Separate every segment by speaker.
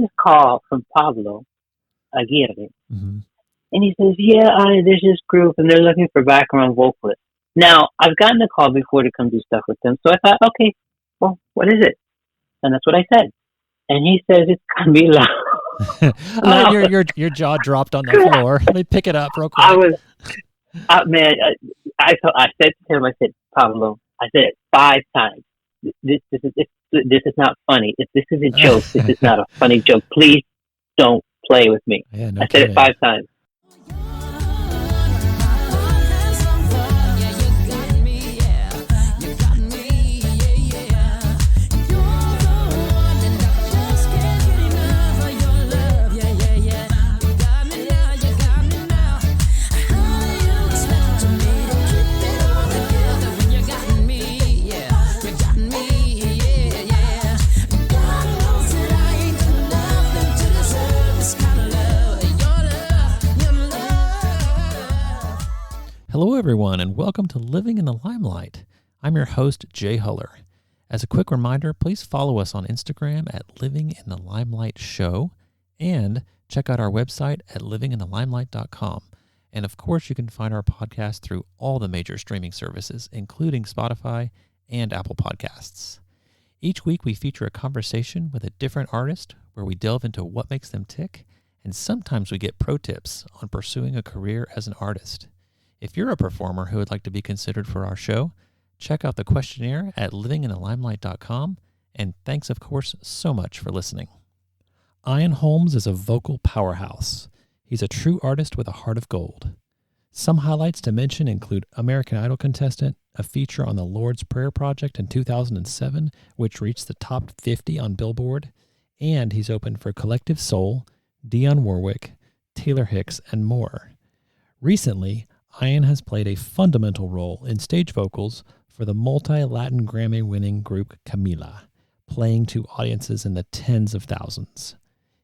Speaker 1: this call from Pablo Aguirre,
Speaker 2: Mm-hmm.
Speaker 1: and he says, "Yeah, there's this group, and they're looking for background vocalists." Now, I've gotten a call before to come do stuff with them, so I thought, okay, well, what is it? And that's what I said. And he says it's Camila.
Speaker 2: Oh,
Speaker 1: Now,
Speaker 2: your jaw dropped on the floor. Let me pick it up real
Speaker 1: I
Speaker 2: quick.
Speaker 1: was, man, I said to him, I said, Pablo, I said it 5 times. This is not funny. If this is a joke, this is not a funny joke. Please don't play with me.
Speaker 2: Yeah, no
Speaker 1: I said it
Speaker 2: kidding.
Speaker 1: 5 times.
Speaker 2: Hello, everyone, and welcome to Living in the Limelight. I'm your host, Jay Huller. As a quick reminder, please follow us on Instagram at Living in the Limelight Show and check out our website at livinginthelimelight.com. And of course, you can find our podcast through all the major streaming services, including Spotify and Apple Podcasts. Each week, we feature a conversation with a different artist where we delve into what makes them tick, and sometimes we get pro tips on pursuing a career as an artist. If you're a performer who would like to be considered for our show, check out the questionnaire at livinginthelimelight.com, and thanks, of course, so much for listening. Dionne Holmes is a vocal powerhouse. He's a true artist with a heart of gold. Some highlights to mention include American Idol contestant, a feature on the Lord's Prayer Project in 2007, which reached the top 50 on Billboard, and he's opened for Collective Soul, Dionne Warwick, Taylor Hicks, and more. Recently, Dionne has played a fundamental role in stage vocals for the multi-Latin Grammy winning group Camila, playing to audiences in the tens of thousands.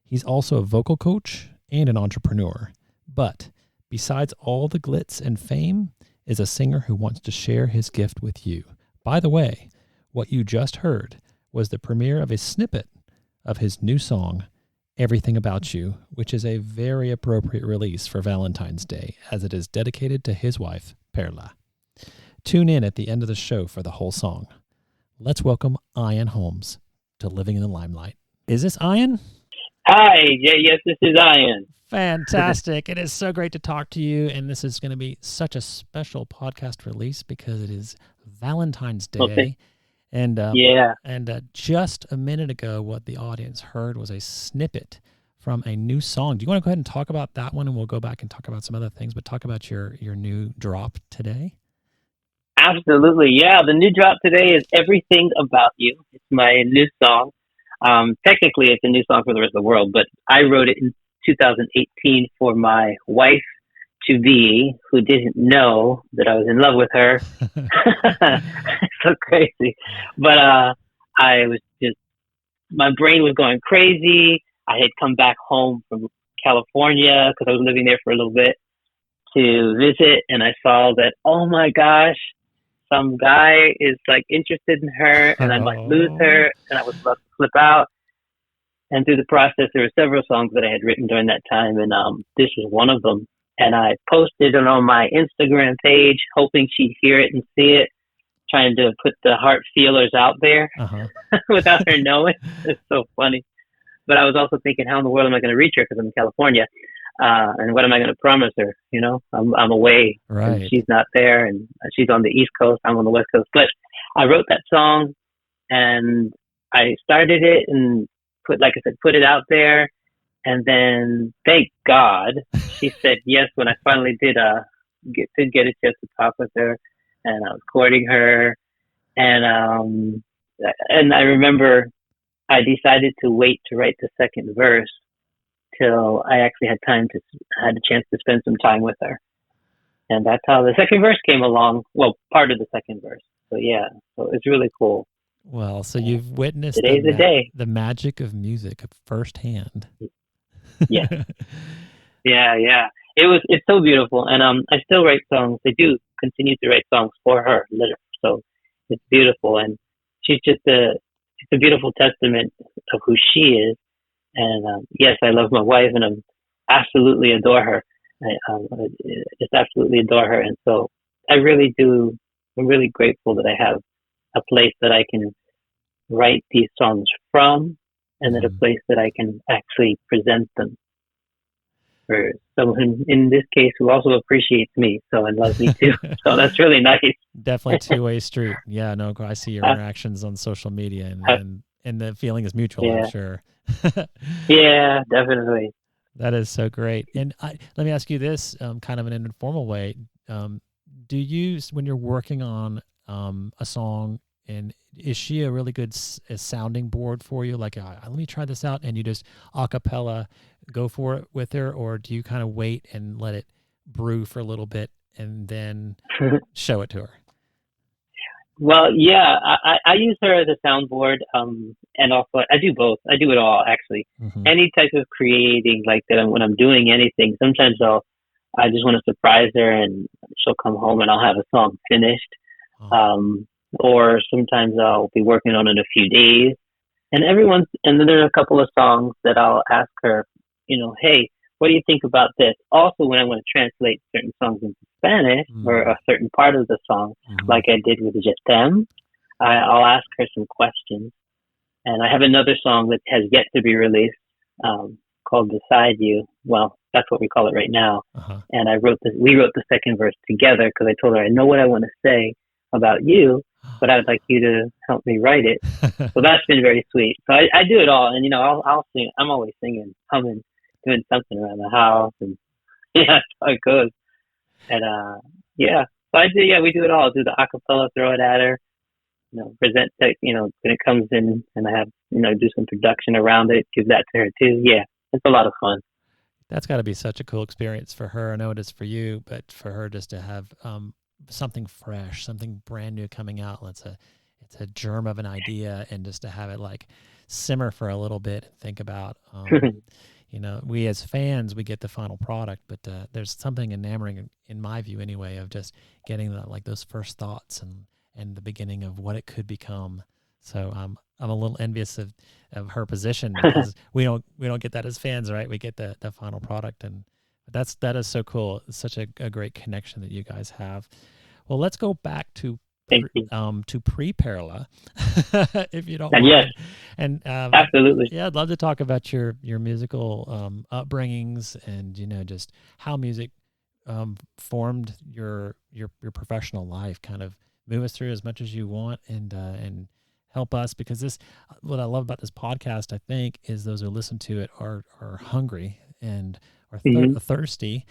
Speaker 2: He's also a vocal coach and an entrepreneur, but besides all the glitz and fame, is a singer who wants to share his gift with you. By the way, what you just heard was the premiere of a snippet of his new song, Everything About You, which is a very appropriate release for Valentine's Day, as it is dedicated to his wife, Perla. Tune in at the end of the show for the whole song. Let's welcome Dionne Holmes to Living in the Limelight. Is this Dionne?
Speaker 1: Hi, yes, this is Ian.
Speaker 2: Fantastic. It is so great to talk to you, and this is going to be such a special podcast release because it is Valentine's Day.
Speaker 1: Okay.
Speaker 2: And
Speaker 1: Yeah.
Speaker 2: Just a minute ago, what the audience heard was a snippet from a new song. Do you want to go ahead and talk about that one, and we'll go back and talk about some other things, but talk about your new drop today?
Speaker 1: Absolutely. Yeah, the new drop today is Everything About You. It's my new song. Technically, it's a new song for the rest of the world, but I wrote it in 2018 for my wife to be, who didn't know that I was in love with her. So crazy. But I was just, my brain was going crazy. I had come back home from California because I was living there for a little bit to visit, and I saw that, oh my gosh, some guy is like interested in her, and I might lose her, and I was about to flip out. And through the process, there were several songs that I had written during that time, and this was one of them. And I posted it on my Instagram page, hoping she'd hear it and see it, trying to put the heart feelers out there without her knowing. It's so funny. But I was also thinking, how in the world am I going to reach her because I'm in California? And what am I going to promise her? You know, I'm away,
Speaker 2: right?
Speaker 1: And she's not there, and she's on the East Coast. I'm on the West Coast. But I wrote that song, and I started it and put it out there. And then, thank God, she said yes when I finally did get a chance to talk with her, and I was courting her, and I remember I decided to wait to write the second verse till I actually had a chance to spend some time with her, and that's how the second verse came along. Well, part of the second verse. So yeah, so it's really cool.
Speaker 2: Well, so you've witnessed
Speaker 1: Today's the day.
Speaker 2: The magic of music firsthand.
Speaker 1: Yeah. Yeah. It's so beautiful, and I still write songs. I do continue to write songs for her, literally. So it's beautiful, and she's just it's a beautiful testament of who she is, And yes, I love my wife, and I absolutely adore her. I just absolutely adore her, and so I really do. I'm really grateful that I have a place that I can write these songs from, and then a
Speaker 2: Mhm.
Speaker 1: place that I can actually present them for someone in this case who also appreciates me so and loves me too. So that's really nice.
Speaker 2: Definitely two-way street. Yeah, no, I see your
Speaker 1: Uh,
Speaker 2: interactions on social media, and
Speaker 1: uh,
Speaker 2: the feeling is mutual, I'm
Speaker 1: yeah,
Speaker 2: sure.
Speaker 1: yeah, definitely.
Speaker 2: That is so great. And let me ask you this, kind of in an informal way. Um, do you, when you're working on a song, and is she a really good a sounding board for you? Like, let me try this out, and you just a cappella go for it with her, or do you kind of wait and let it brew for a little bit and then show it to her?
Speaker 1: Well, yeah, I use her as a soundboard, and also I do both. I do it all actually.
Speaker 2: Hmm.
Speaker 1: Any type of creating like that, when I'm doing anything, sometimes I just want to surprise her, and she'll come home and I'll have a song finished.
Speaker 2: Oh.
Speaker 1: Um, or sometimes I'll be working on it a few days, and then there are a couple of songs that I'll ask her, hey, what do you think about this? Also, when I want to translate certain songs into Spanish or
Speaker 2: Mm.
Speaker 1: a certain part of the song,
Speaker 2: Hmm.
Speaker 1: like I did with Just Them, I'll ask her some questions. And I have another song that has yet to be released, called Beside You. Well, that's what we call it right now.
Speaker 2: Uh-huh.
Speaker 1: And we wrote the second verse together because I told her, I know what I want to say about you, but I'd like you to help me write it. So that's been very sweet. So I do it all, and I'll sing. I'm always singing, humming, doing something around the house, and yeah, that's how it goes. And yeah, so I do. Yeah, we do it all. I'll do the acapella, throw it at her. Present that. When it comes in, and I have do some production around it, give that to her too. Yeah, it's a lot of fun.
Speaker 2: That's got to be such a cool experience for her. I know it is for you, but for her just to have something fresh, something brand new coming out. It's a germ of an idea, and just to have it like simmer for a little bit and think about. We as fans, we get the final product, but there's something enamoring, in my view anyway, of just getting like those first thoughts and the beginning of what it could become. So I'm a little envious of her position, because we don't get that as fans, right? We get the final product, and that is so cool. It's such a great connection that you guys have. Well, let's go back
Speaker 1: Thank you.
Speaker 2: to pre-Perla, if you don't
Speaker 1: And yes,
Speaker 2: mind. And
Speaker 1: absolutely.
Speaker 2: yeah, I'd love to talk about your musical upbringings, and just how music formed your professional life. Kind of move us through as much as you want, and help us, because this, what I love about this podcast, I think, is those who listen to it are hungry and are
Speaker 1: Hmm.
Speaker 2: thirsty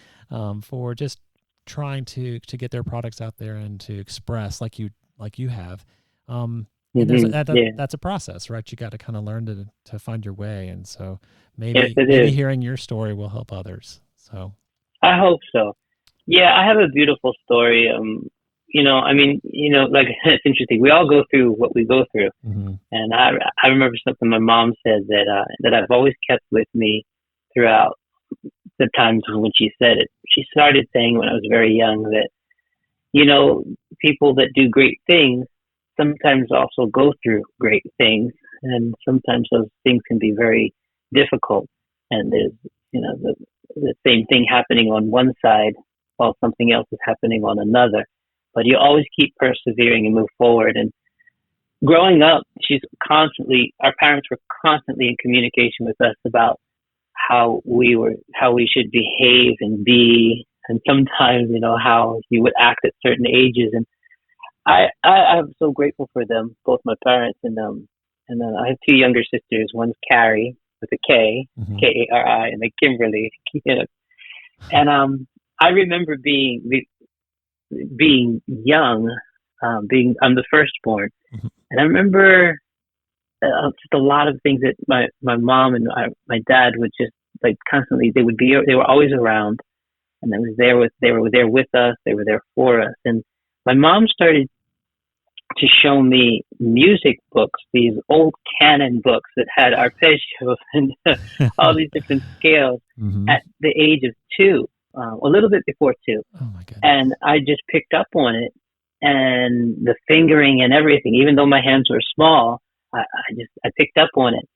Speaker 2: for just trying to get their products out there and to express like you have. And
Speaker 1: Hmm. Yeah.
Speaker 2: that's a process, right? You got to kind of learn to find your way, and so
Speaker 1: Yes,
Speaker 2: maybe
Speaker 1: it
Speaker 2: maybe
Speaker 1: is.
Speaker 2: hearing your story will help others. So.
Speaker 1: I hope so. Yeah, I have a beautiful story. I mean, like it's interesting. We all go through what we go through,
Speaker 2: Hmm.
Speaker 1: and I remember something my mom said that I've always kept with me throughout the times when she said it. She started saying when I was very young that you know people that do great things sometimes also go through great things, and sometimes those things can be very difficult. And there's the same thing happening on one side while something else is happening on another. But you always keep persevering and move forward. And growing up, our parents were constantly in communication with us about how we should behave and be, and sometimes, how you would act at certain ages. And I'm so grateful for them, both my parents, and then I have two younger sisters. One's Carrie with a K,
Speaker 2: Hmm.
Speaker 1: Kari, and then Kimberly. And I remember being young, being I'm the firstborn,
Speaker 2: Hmm.
Speaker 1: and I remember just a lot of things that my mom and my dad would just like constantly. They were always around, and they were there with us. They were there for us, and my mom started to show me music books, these old canon books that had arpeggios and all these different scales
Speaker 2: Hmm.
Speaker 1: at the age of two, a little bit before two.
Speaker 2: Oh my
Speaker 1: And
Speaker 2: goodness.
Speaker 1: I just picked up on it, and the fingering and everything, even though my hands were small, I picked up on it.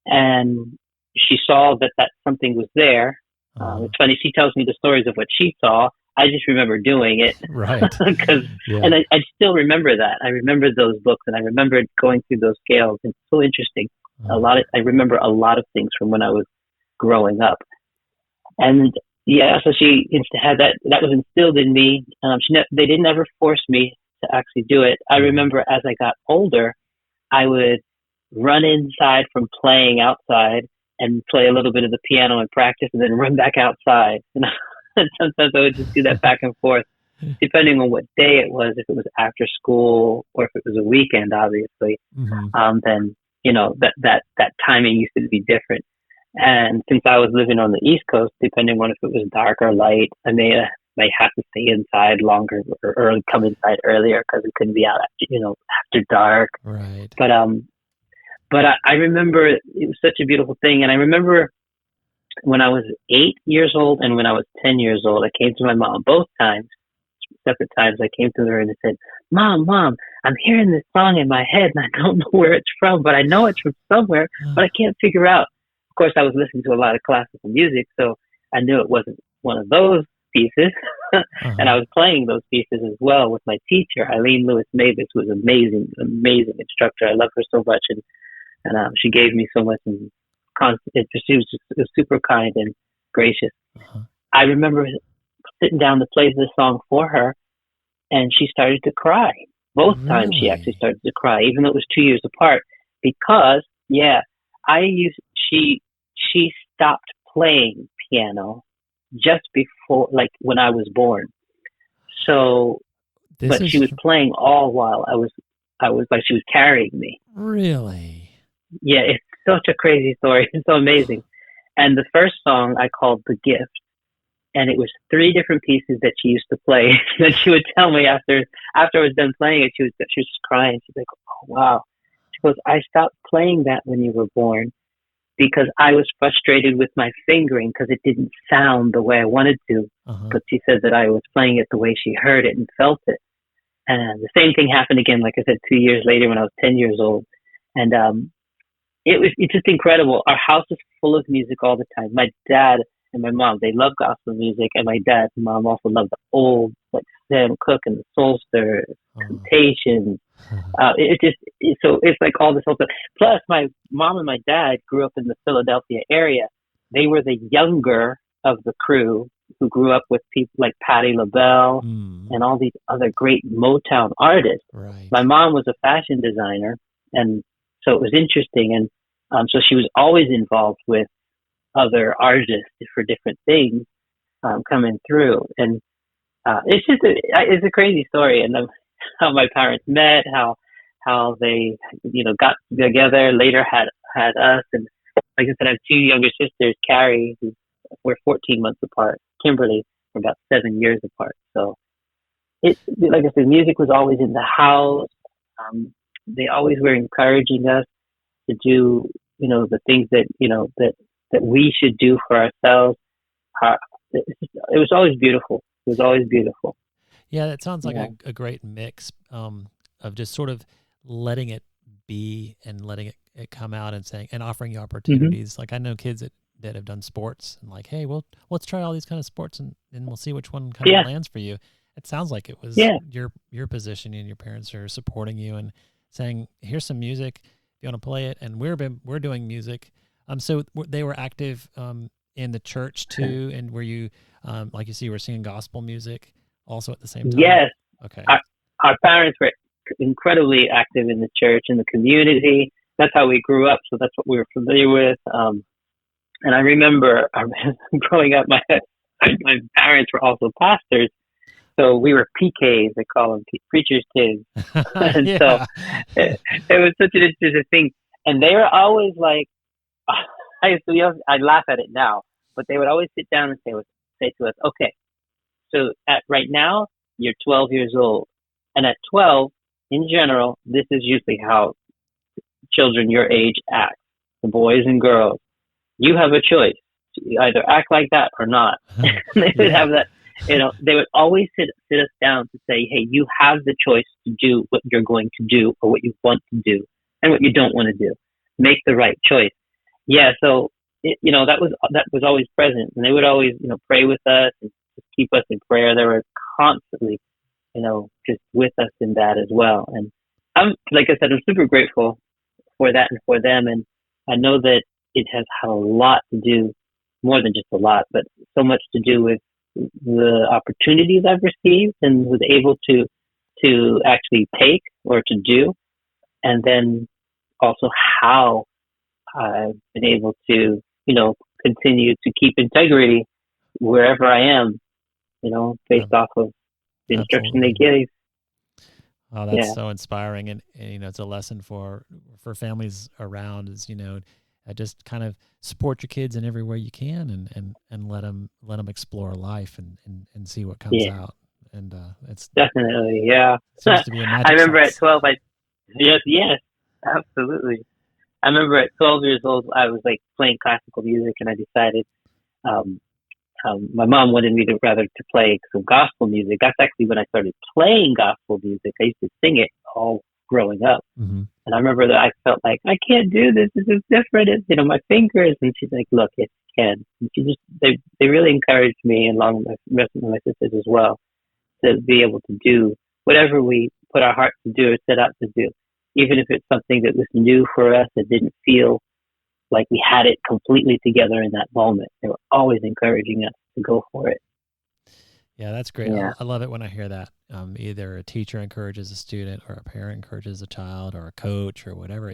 Speaker 1: And she saw that something was there. It's funny. She tells me the stories of what she saw. I just remember doing it.
Speaker 2: Right.
Speaker 1: And I still remember that. I remember those books, and I remember going through those scales. It's so interesting. I remember a lot of things from when I was growing up. And yeah, so she had that was instilled in me. They didn't ever force me to actually do it. I remember as I got older, I would run inside from playing outside and play a little bit of the piano and practice, and then run back outside. And sometimes I would just do that back and forth, depending on what day it was. If it was after school or if it was a weekend, obviously, then that timing used to be different. And since I was living on the East Coast, depending on if it was dark or light, I may have to stay inside longer or come inside earlier because it couldn't be out after dark.
Speaker 2: Right.
Speaker 1: But I remember it was such a beautiful thing, and I remember when I was 8 years old and when I was 10 years old, I came to my mom both times, separate times. I came to her and I said, Mom, I'm hearing this song in my head and I don't know where it's from, but I know it's from somewhere, but I can't figure out. Of course, I was listening to a lot of classical music, so I knew it wasn't one of those pieces. And I was playing those pieces as well with my teacher, Eileen Lewis Mavis, who was an amazing instructor. I love her so much, and she gave me so much, and she was just super kind and gracious. I remember sitting down to play this song for her, and she started to cry. Both times she actually started to cry, even though it was 2 years apart, because she stopped playing piano just before, like when I was born. So, she was playing all while I was like, she was carrying me.
Speaker 2: Really?
Speaker 1: Yeah, it's such a crazy story. It's so amazing. And the first song I called The Gift, and it was 3 different pieces that she used to play. And she would tell me after I was done playing it, she was just crying. She's like, oh, wow. She goes, I stopped playing that when you were born because I was frustrated with my fingering because it didn't sound the way I wanted to. But she said that I was playing it the way she heard it and felt it. And the same thing happened again, like I said, 2 years later when I was 10 years old. And it's just incredible. Our house is full of music all the time. My dad and my mom, they love gospel music, and my dad and mom also love the old, like Sam Cooke and the Soul Stirrers, Temptations. So it's like all this whole stuff. Plus, my mom and my dad grew up in the Philadelphia area. They were the younger of the crew who grew up with people like Patti LaBelle and all these other great Motown artists.
Speaker 2: Right.
Speaker 1: My mom was a fashion designer, and so it was interesting. And so she was always involved with other artists for different things coming through. And it's just it's a crazy story. And how my parents met, how they got together, later had us. And like I said, I have 2 younger sisters, Carrie, we're 14 months apart, Kimberly, we're about 7 years apart. So it, like I said, music was always in the house. They always were encouraging us to do the things that that we should do for ourselves. It was always beautiful. It was always beautiful.
Speaker 2: Yeah, that sounds like a great mix of just sort of letting it be and letting it come out and offering you opportunities. Like I know kids that have done sports and like, hey, well, let's try all these kind of sports and we'll see which one kind of lands for you. It sounds like it was your position, and your parents are supporting you and saying, here's some music if you want to play it. And we're doing music. So they were active in the church too, and were you like you were singing gospel music also at the same time?
Speaker 1: Yes.
Speaker 2: Okay.
Speaker 1: Our parents were incredibly active in the church, in the community. That's how we grew up, so that's what we were familiar with. And I remember growing up, my parents were also pastors, so we were PKs. They call them preachers' kids. And so it was such an interesting thing. And they were always like, I laugh at it now, but they would always sit down and say to us, okay, so right now you're 12 years old, and at 12, in general, this is usually how children your age act, the boys and girls. You have a choice to either act like that or not. They would have that, they would always sit us down to say, hey, you have the choice to do what you're going to do or what you want to do and what you don't want to do. Make the right choice. Yeah, so that was always present, and they would always, pray with us and just keep us in prayer. They were constantly, just with us in that as well. And I'm, like I said, I'm super grateful for that and for them. And I know that it has had a lot to do, more than just a lot, but so much to do with the opportunities I've received and was able to actually take or to do, and then also how I've been able to, continue to keep integrity wherever I am, based off of the instruction they
Speaker 2: Absolutely.
Speaker 1: gave.
Speaker 2: Oh, that's
Speaker 1: Yeah,
Speaker 2: so inspiring, and it's a lesson for families around is just kind of support your kids in every way you can, and let them explore life and see what comes
Speaker 1: yeah,
Speaker 2: out, and it's
Speaker 1: definitely, yeah.
Speaker 2: seems to be a
Speaker 1: I
Speaker 2: magic
Speaker 1: remember at
Speaker 2: sauce.
Speaker 1: 12, yes, absolutely. I remember at 12 years old, I was like playing classical music, and I decided, um, my mom wanted me to rather to play some gospel music. That's actually when I started playing gospel music. I used to sing it all growing up.
Speaker 2: Hmm.
Speaker 1: And I remember that I felt like, I can't do this. This is different. It's, my fingers. And she's like, look, yes, you can. And they really encouraged me, along with the rest of my sisters as well, to be able to do whatever we put our heart to do or set out to do. Even if it's something that was new for us, that didn't feel like we had it completely together in that moment. They were always encouraging us to go for it.
Speaker 2: Yeah, that's great.
Speaker 1: Yeah.
Speaker 2: I love it when I hear that. Either a teacher encourages a student, or a parent encourages a child, or a coach, or whatever.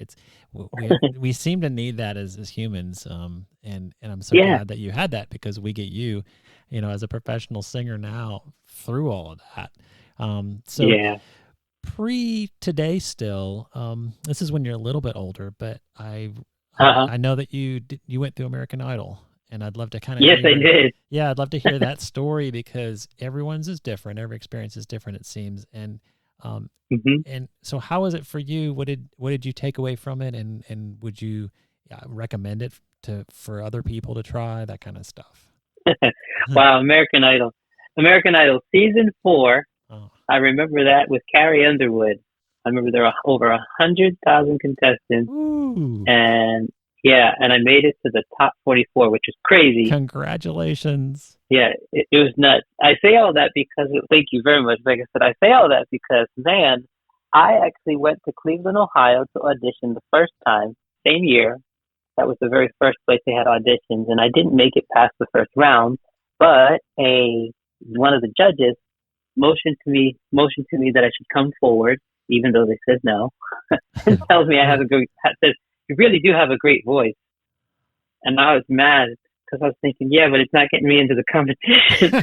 Speaker 2: We seem to need that as humans. And I'm so
Speaker 1: Yeah.
Speaker 2: glad that you had that, because we get you, as a professional singer now through all of that. So
Speaker 1: Yeah.
Speaker 2: pre today still, this is when you're a little bit older, but
Speaker 1: Uh-huh.
Speaker 2: I know that you went through American Idol, and I'd love to kind of
Speaker 1: Yes, I
Speaker 2: hear.
Speaker 1: did.
Speaker 2: Yeah, I'd love to hear that story, because everyone's is different. Every experience is different, it seems. Um,
Speaker 1: Hmm.
Speaker 2: and so, how was it for you? What did you take away from it, and would you recommend it for other people to try, that kind of stuff?
Speaker 1: Wow, American Idol. American Idol season 4.
Speaker 2: Oh,
Speaker 1: I remember that with Carrie Underwood. I remember there were over 100,000 contestants,
Speaker 2: ooh!
Speaker 1: and yeah, and I made it to the top 44, which is crazy.
Speaker 2: Congratulations!
Speaker 1: Yeah, it was nuts. I say all that because, thank you very much. Like I said, I say all that because, man, I actually went to Cleveland, Ohio to audition the first time, same year. That was the very first place they had auditions, and I didn't make it past the first round. But one of the judges motioned to me that I should come forward, even though they said no, and tells me I have a great. Says, you really do have a great voice, and I was mad because I was thinking, yeah, but it's not getting me into the competition.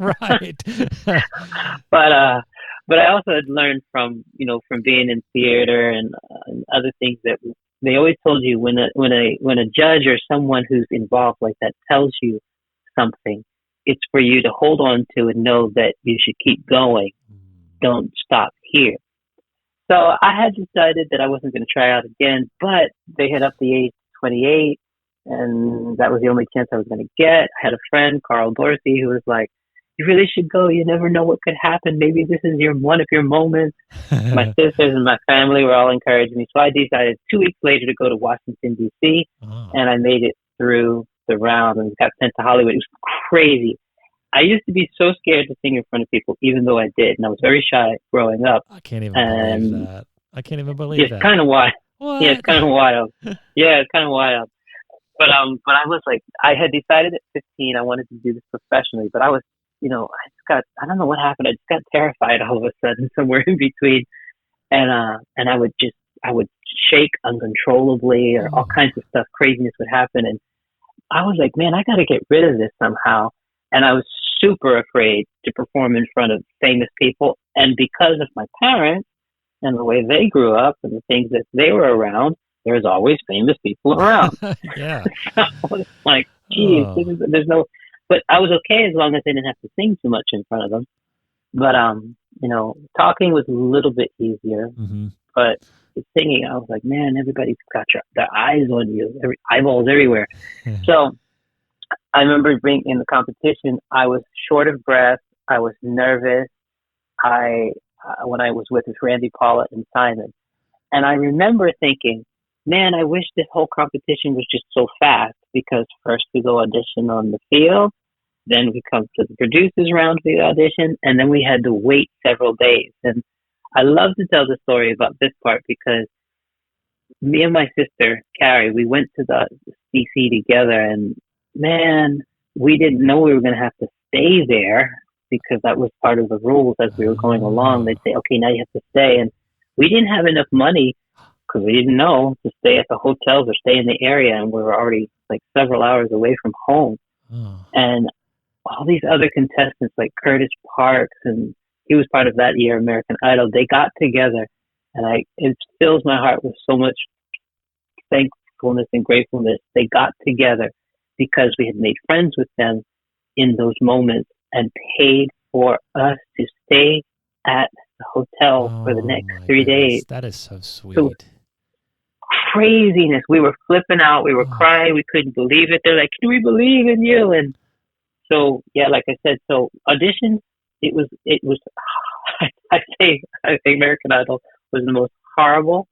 Speaker 2: Right.
Speaker 1: but but I also had learned from, from being in theater and other things, that they always told you, when a judge or someone who's involved like that tells you something, it's for you to hold on to and know that you should keep going. Don't stop here. So I had decided that I wasn't going to try out again, but they had upped the age to 28, and that was the only chance I was going to get. I had a friend, Carl Dorsey, who was like, "You really should go. You never know what could happen. Maybe this is one of your moments." My sisters and my family were all encouraging me, so I decided 2 weeks later to go to Washington D.C.,
Speaker 2: Oh,
Speaker 1: and I made it through the round and got sent to Hollywood. It was crazy. I used to be so scared to sing in front of people, even though I did, and I was very shy growing up.
Speaker 2: I can't even believe
Speaker 1: And
Speaker 2: that. I can't even believe
Speaker 1: it's
Speaker 2: that.
Speaker 1: kind of wild. Yeah, it's
Speaker 2: What?
Speaker 1: kind of wild. Yeah, it's kind of wild. But I was like, I had decided at 15 I wanted to do this professionally, but I was, I don't know what happened. I just got terrified all of a sudden, somewhere in between, and I would shake uncontrollably, or all
Speaker 2: Oh,
Speaker 1: kinds of stuff, craziness would happen, and I was like, man, I got to get rid of this somehow. And I was super afraid to perform in front of famous people. And because of my parents and the way they grew up and the things that they were around, there's always famous people around.
Speaker 2: yeah.
Speaker 1: So I was like, geez,
Speaker 2: Oh.
Speaker 1: there's no, but I was okay as long as I didn't have to sing too much in front of them. But, talking was a little bit easier,
Speaker 2: Hmm.
Speaker 1: but singing, I was like, man, everybody's got their eyes on you, eyeballs everywhere. So I remember being in the competition, I was short of breath. I was nervous. When I was with Randy, Paula, and Simon, and I remember thinking, man, I wish this whole competition was just so fast, because first we go audition on the field, then we come to the producers round for the audition, and then we had to wait several days. And I love to tell the story about this part because me and my sister Carrie, we went to the DC together, and man, we didn't know we were going to have to stay there because that was part of the rules as we were going along. They'd say, "Okay, now you have to stay," and we didn't have enough money because we didn't know to stay at the hotels or stay in the area, and we were already like several hours away from home. And all these other contestants like Curtis Parks, and he was part of that year American Idol, they got together, and it fills my heart with so much thankfulness and gratefulness. They got together because we had made friends with them in those moments and paid for us to stay at the hotel for the next 3 days.
Speaker 2: That is so sweet.
Speaker 1: So, craziness. We were flipping out. We were crying. We couldn't believe it. They're like, "Can we believe in you?" And so, yeah, like I said, so auditions, it was, I think American Idol was the most horrible,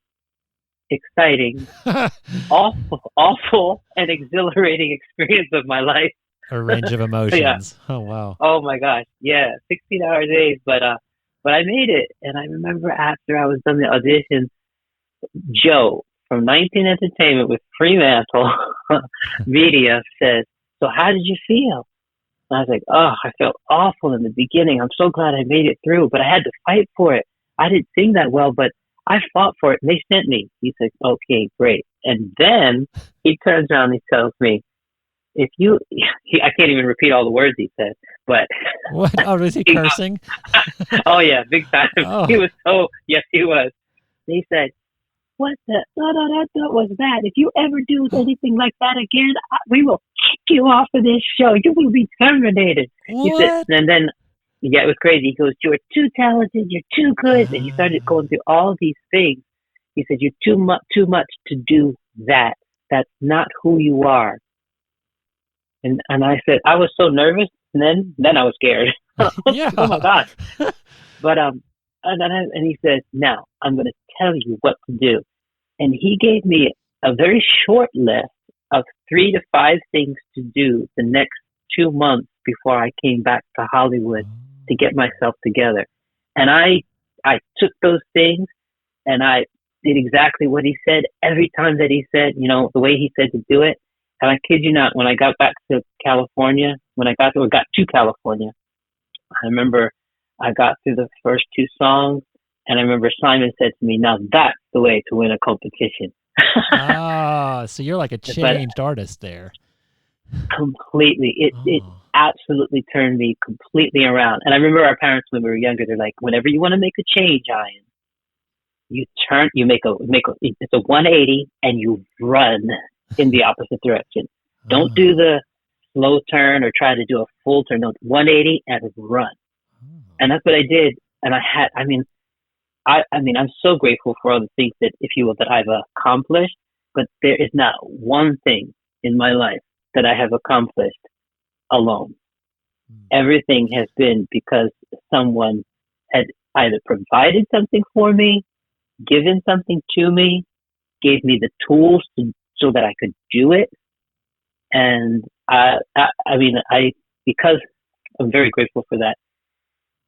Speaker 1: exciting, awful, and exhilarating experience of my life.
Speaker 2: A range of emotions. Yeah. Oh, wow.
Speaker 1: Oh my gosh. Yeah. 16-hour days. But I made it. And I remember after I was done the audition, Joe from 19 Entertainment with Fremantle Media said, "So how did you feel?" And I was like, "Oh, I felt awful in the beginning. I'm so glad I made it through, but I had to fight for it. I didn't sing that well, but I fought for it. And they sent me." He said, "Okay, great." And then he turns around and he tells me, I can't even repeat all the words he said, but.
Speaker 2: What? Oh, was he cursing?
Speaker 1: Oh, yeah, big time.
Speaker 2: Oh.
Speaker 1: Yes, he was. He said, "What the, that was bad. If you ever do anything like that again, we will kick you off of this show. You will be terminated."
Speaker 2: What?
Speaker 1: He said, and then, yeah, it was crazy. He goes, "You're too talented. You're too good." And he started going through all these things. He said, "You're too much to do that. That's not who you are." And I said, I was so nervous, and then I was scared.
Speaker 2: Yeah.
Speaker 1: Oh my God. But and he said, "Now I'm going to tell you what to do." And he gave me a very short list of 3 to 5 things to do the next 2 months before I came back to Hollywood to get myself together. And I took those things and I did exactly what he said every time that he said, the way he said to do it. And I kid you not, when I got back to California, got to California, I remember I got through the first 2 songs, and I remember Simon said to me, "Now that's the way to win a competition."
Speaker 2: So you're like a changed artist there.
Speaker 1: Completely. It absolutely turned me completely around. And I remember our parents when we were younger, they're like, "Whenever you want to make a change, Ian, you make it's a 180 and you run in the opposite direction. Don't do the slow turn or try to do a full turn. No, 180 and run." And that's what I did. And I'm so grateful for all the things that, if you will, that I've accomplished, but there is not one thing in my life that I have accomplished alone. Everything has been because someone had either provided something for me, given something to me, gave me the tools so that I could do it. And because I'm very grateful for that,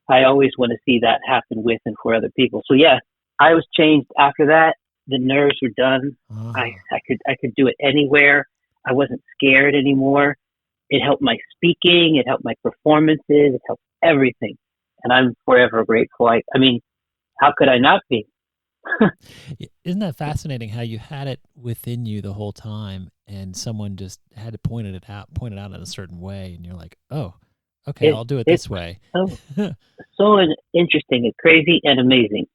Speaker 1: I always want to see that happen with and for other people. So yeah, I was changed after that. The nerves were done. I could do it anywhere. I wasn't scared anymore. It helped my speaking. It helped my performances. It helped everything. And I'm forever grateful. I mean, how could I not be?
Speaker 2: Isn't that fascinating how you had it within you the whole time and someone just had to point it out in a certain way, and you're like, "Oh, okay, I'll do it this way."
Speaker 1: So interesting and crazy and amazing.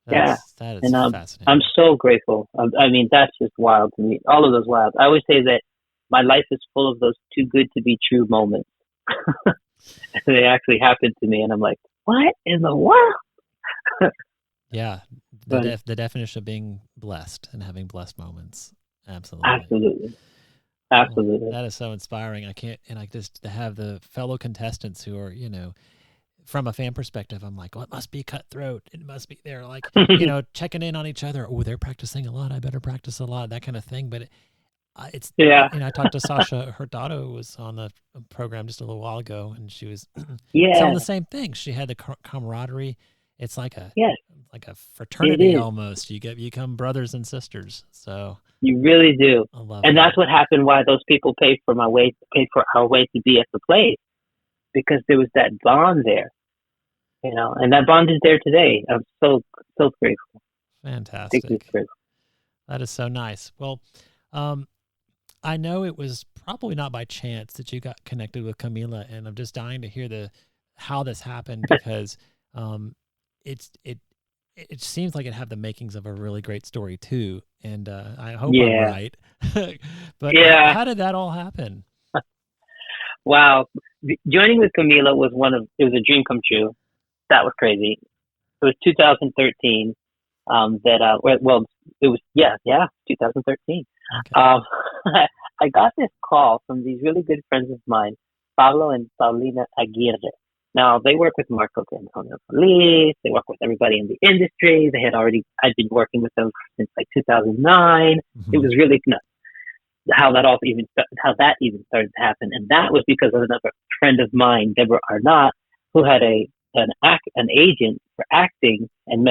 Speaker 2: That is
Speaker 1: and
Speaker 2: fascinating.
Speaker 1: I'm so grateful. That's just wild to me. All of those wild. I always say that my life is full of those too good to be true moments. They actually happened to me, and I'm like, what in the world?
Speaker 2: Yeah, the definition of being blessed and having blessed moments. Absolutely.
Speaker 1: Well,
Speaker 2: that is so inspiring. Just to have the fellow contestants who are, from a fan perspective, I'm like, well, it must be cutthroat. It must be, they're like, checking in on each other. Oh, they're practicing a lot. I better practice a lot, that kind of thing. But it's
Speaker 1: Yeah.
Speaker 2: I talked to Sasha Hurtado, who was on the program just a little while ago, and she was
Speaker 1: Yeah.
Speaker 2: telling the same thing. She had the camaraderie. It's like a
Speaker 1: Yes, it
Speaker 2: fraternity
Speaker 1: is.
Speaker 2: almost. You become brothers and sisters. So
Speaker 1: You really do.
Speaker 2: I love
Speaker 1: And
Speaker 2: that.
Speaker 1: that's what happened why those people paid for our way to be at the place, because there was that bond there, and that bond is there today. I'm so grateful. Ridiculous
Speaker 2: Fantastic.
Speaker 1: grateful.
Speaker 2: That is so nice. Well, um, I know it was probably not by chance that you got connected with Camila, and I'm just dying to hear how this happened, because um, it seems like it had the makings of a really great story too, and I hope I'm
Speaker 1: Yeah.
Speaker 2: right. But
Speaker 1: Yeah.
Speaker 2: how did that all happen?
Speaker 1: Wow. Joining with Camila it was a dream come true. That was crazy. It was 2013. It was, yeah, 2013.
Speaker 2: Okay.
Speaker 1: I got this call from these really good friends of mine, Pablo and Paulina Aguirre. Now, they work with Marco Antonio Police. They work with everybody in the industry. I'd been working with them since like 2009.
Speaker 2: Mm-hmm.
Speaker 1: It was really nuts how that even started to happen. And that was because of another friend of mine, Deborah Arnott, who had an agent for acting, and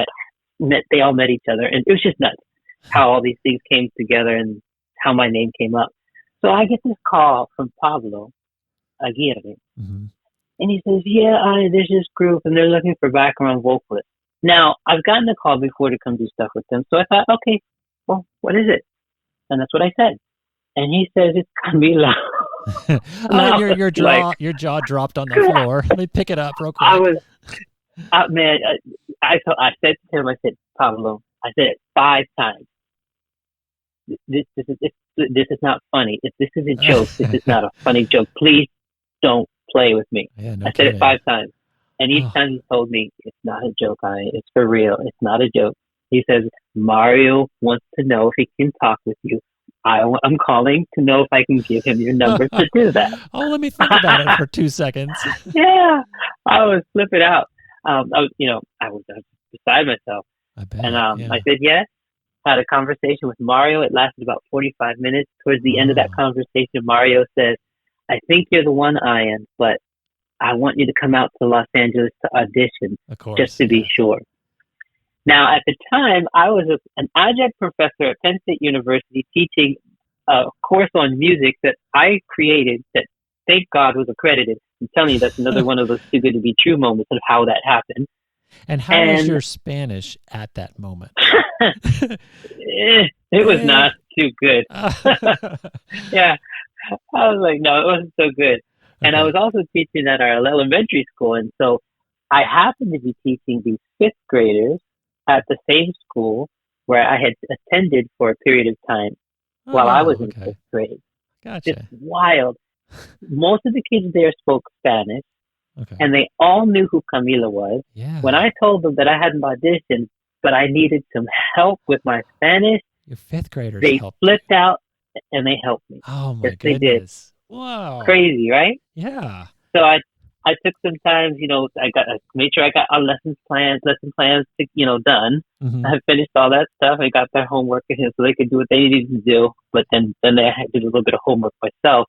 Speaker 1: they all met each other. And it was just nuts how all these things came together and how my name came up. So I get this call from Pablo Aguirre,
Speaker 2: Mm-hmm.
Speaker 1: and he says, there's this group and they're looking for background vocalists. Now, I've gotten a call before to come do stuff with them. So I thought, okay, well, what is it? And that's what I said. And he says, it's Camila.
Speaker 2: Oh, your jaw dropped on the floor. Let me pick it up real quick.
Speaker 1: I said to him, I said, Pablo, I said it 5 times. This is not funny. If this is a joke, this is not a funny joke. Please don't play with me.
Speaker 2: Yeah, no
Speaker 1: I said
Speaker 2: kidding.
Speaker 1: it 5 times. And each time he told me, it's not a joke, it's for real. It's not a joke. He says, Mario wants to know if he can talk with you. I'm calling to know if I can give him your number to do that.
Speaker 2: Oh, let me think about it for 2 seconds.
Speaker 1: Yeah, I was flipping out. I was beside myself.
Speaker 2: I bet.
Speaker 1: And I said yes. Had a conversation with Mario. It lasted about 45 minutes. Towards the end of that conversation, Mario says, I think you're the one, Ian, but I want you to come out to Los Angeles to audition, just to be sure. Now, at the time, I was an adjunct professor at Penn State University teaching a course on music that I created that, thank God, was accredited. I'm telling you, that's another one of those too good to be true moments of how that happened.
Speaker 2: And how was your Spanish at that moment?
Speaker 1: It was not too good. Yeah. I was like, no, it wasn't so good. Okay. And I was also teaching at our elementary school. And so I happened to be teaching these 5th graders at the same school where I had attended for a period of time while I was in 5th grade.
Speaker 2: Gotcha.
Speaker 1: Just wild. Most of the kids there spoke Spanish.
Speaker 2: Okay.
Speaker 1: And they all knew who Camila was.
Speaker 2: Yeah.
Speaker 1: When I told them that I hadn't auditioned, but I needed some help with my Spanish,
Speaker 2: your 5th graders
Speaker 1: they flipped out and they helped me.
Speaker 2: Oh my goodness!
Speaker 1: They did.
Speaker 2: Wow.
Speaker 1: Crazy, right?
Speaker 2: Yeah.
Speaker 1: So I took some time. I made sure I got our lesson plans to, done.
Speaker 2: Mm-hmm.
Speaker 1: I finished all that stuff. I got their homework so they could do what they needed to do. But then I had to do a little bit of homework myself.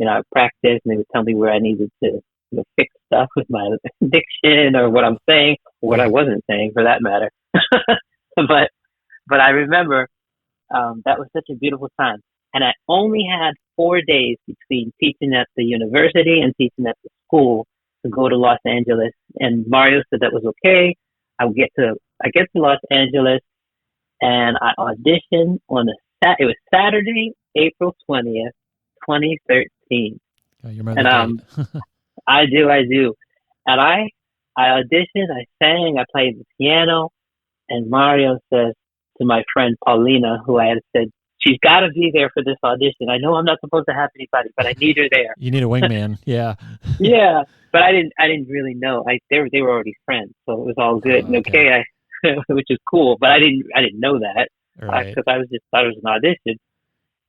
Speaker 1: I practiced, and they would tell me where I needed to fix stuff with my diction or what I'm saying or what I wasn't saying, for that matter. But I remember that was such a beautiful time. And I only had 4 days between teaching at the university and teaching at the school to go to Los Angeles. And Mario said that was okay. I get to Los Angeles, and I auditioned it was Saturday, April 20th, 2013.
Speaker 2: Oh, you remember that?
Speaker 1: I do. And I auditioned, I sang, I played the piano, and Mario says to my friend Paulina, who I had said, she's got to be there for this audition. I know I'm not supposed to have anybody, but I need her there.
Speaker 2: You need a wingman, yeah.
Speaker 1: Yeah, but I didn't really know. They were already friends, so it was all good and okay. Which is cool, but I didn't know that because I thought it was an audition.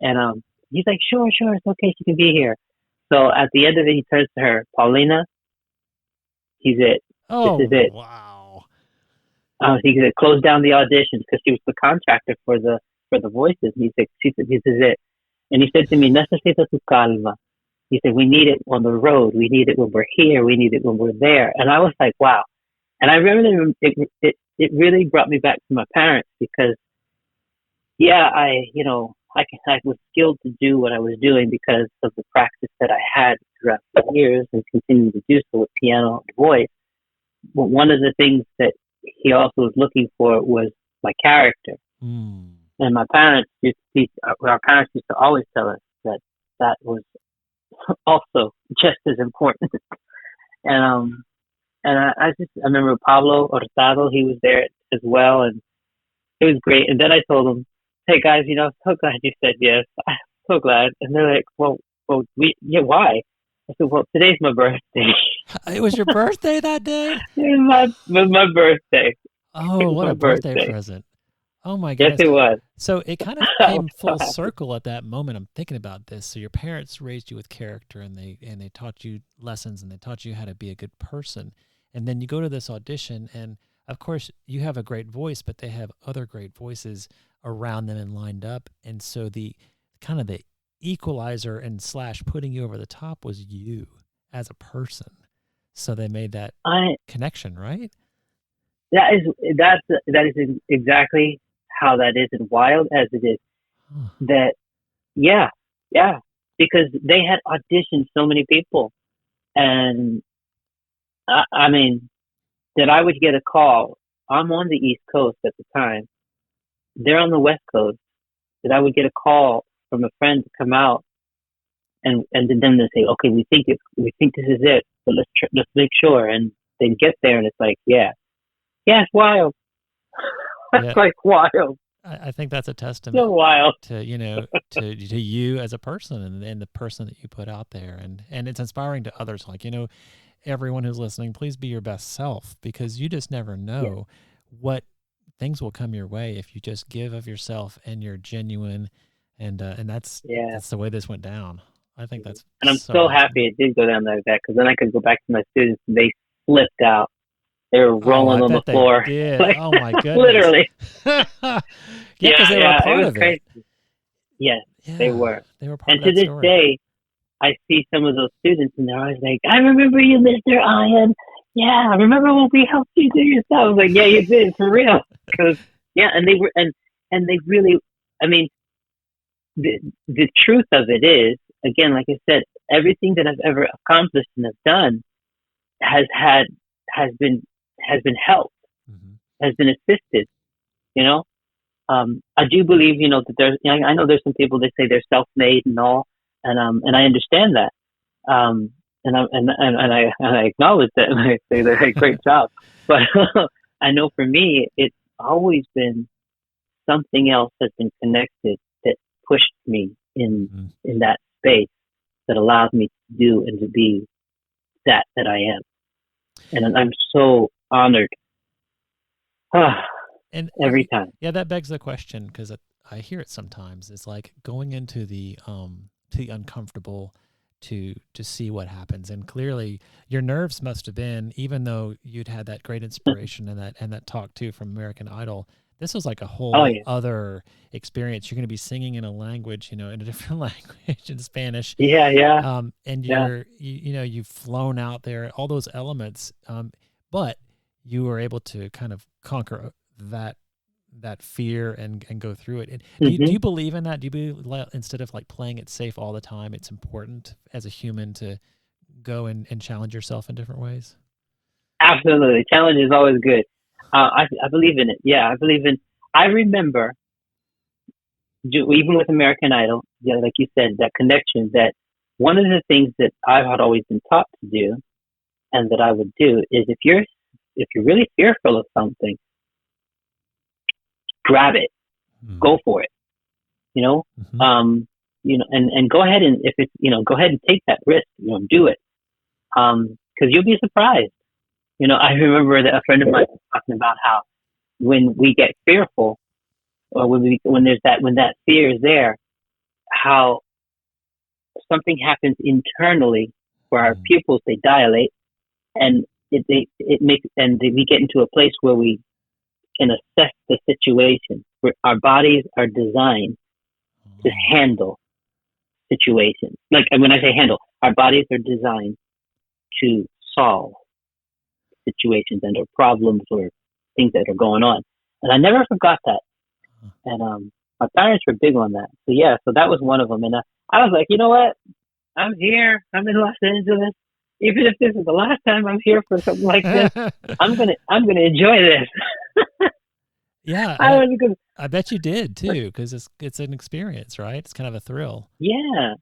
Speaker 1: And he's like, sure, it's okay, she can be here. So at the end of it, he turns to her, Paulina, he's it.
Speaker 2: Oh,
Speaker 1: this is it.
Speaker 2: Wow.
Speaker 1: He said, close down the audition because she was the contractor for the voices. He said, this is it. And he said to me, necesito tu calma. He said, we need it on the road. We need it when we're here. We need it when we're there. And I was like, wow. And I remember it really brought me back to my parents because, yeah, I was skilled to do what I was doing because of the practice that I had throughout the years and continue to do so with piano and voice. But one of the things that he also was looking for was my character.
Speaker 2: Mm.
Speaker 1: And our parents used to always tell us that that was also just as important. and I remember Pablo Hurtado, he was there as well, and it was great. And then I told them, hey guys, I'm so glad you said yes. I'm so glad. And they're like, well, why? I said, well, today's my birthday.
Speaker 2: It was your birthday that day?
Speaker 1: It was my birthday.
Speaker 2: Oh, what a birthday present. Oh my goodness.
Speaker 1: Yes, it was.
Speaker 2: So it kind of came full circle at that moment. I'm thinking about this. So your parents raised you with character and they taught you lessons and they taught you how to be a good person. And then you go to this audition and of course you have a great voice, but they have other great voices around them and lined up. And so the kind of the equalizer and / putting you over the top was you as a person. So they made that connection, right?
Speaker 1: That is exactly how that is, and wild as it is. That, yeah, because they had auditioned so many people, and I mean, that I would get a call. I'm on the East Coast at the time. They're on the West Coast. That I would get a call from a friend to come out, and then they say, okay, we think this is it, but let's make sure. And they get there, and it's like, yeah, it's wild. That's like wild.
Speaker 2: I think that's a testament
Speaker 1: so wild
Speaker 2: to to you as a person and the person that you put out there, and it's inspiring to others. Like everyone who's listening, please be your best self because you just never know what things will come your way if you just give of yourself and you're genuine, and that's the way this went down. I think that's
Speaker 1: and I'm so happy it did go down like that because then I could go back to my students and they flipped out. They were rolling on the floor.
Speaker 2: Like, oh my goodness!
Speaker 1: Literally.
Speaker 2: Because they were a part of
Speaker 1: crazy. It. Yes, they were.
Speaker 2: They were part
Speaker 1: of it. And to this day, I see some of those students, and they're always like, "I remember you, Mr. Ian. Yeah, I remember when we helped you do your stuff." I was like, "Yeah, you did for real." Because and they were, and they really. I mean, the truth of it is, again, like I said, everything that I've ever accomplished and have done has been helped, has been assisted, I do believe, that there's, I know there's some people that say they're self-made and all, and I understand that, and I acknowledge that, and I say they're a great job, but I know for me, it's always been something else that's been connected that pushed me in that space that allowed me to do and to be that I am. And I'm so honored
Speaker 2: and
Speaker 1: every time.
Speaker 2: Yeah, that begs the question because I hear it sometimes. It's like going into the uncomfortable to see what happens. And clearly, your nerves must have been, even though you'd had that great inspiration and that talk too from American Idol. This was like a whole other experience. You're going to be singing in a language, in a different language, in Spanish.
Speaker 1: Yeah.
Speaker 2: And you've flown out there, all those elements, but you were able to kind of conquer that fear and go through it. And do you believe in that? Do you believe instead of like playing it safe all the time, it's important as a human to go and challenge yourself in different ways?
Speaker 1: Absolutely. Challenge is always good. I believe in it. Yeah, I remember, even with American Idol, like you said, that connection, that one of the things that I had always been taught to do and that I would do is if you're really fearful of something, grab it, go for it, and go ahead and if it's, go ahead and take that risk, do it. Cause you'll be surprised. I remember that a friend of mine was talking about how when we get fearful, or when that fear is there, how something happens internally where our pupils, they dilate, and we get into a place where we can assess the situation, where our bodies are designed to handle situations. Like when I say handle, our bodies are designed to solve situations and or problems or things that are going on. And I never forgot that. And my parents were big on that. So yeah, so that was one of them. And I was like, you know what? I'm here. I'm in Los Angeles. Even if this is the last time I'm here for something like this, I'm gonna enjoy this.
Speaker 2: Yeah, I bet you did too, because it's an experience, right? It's kind of a thrill.
Speaker 1: Yeah,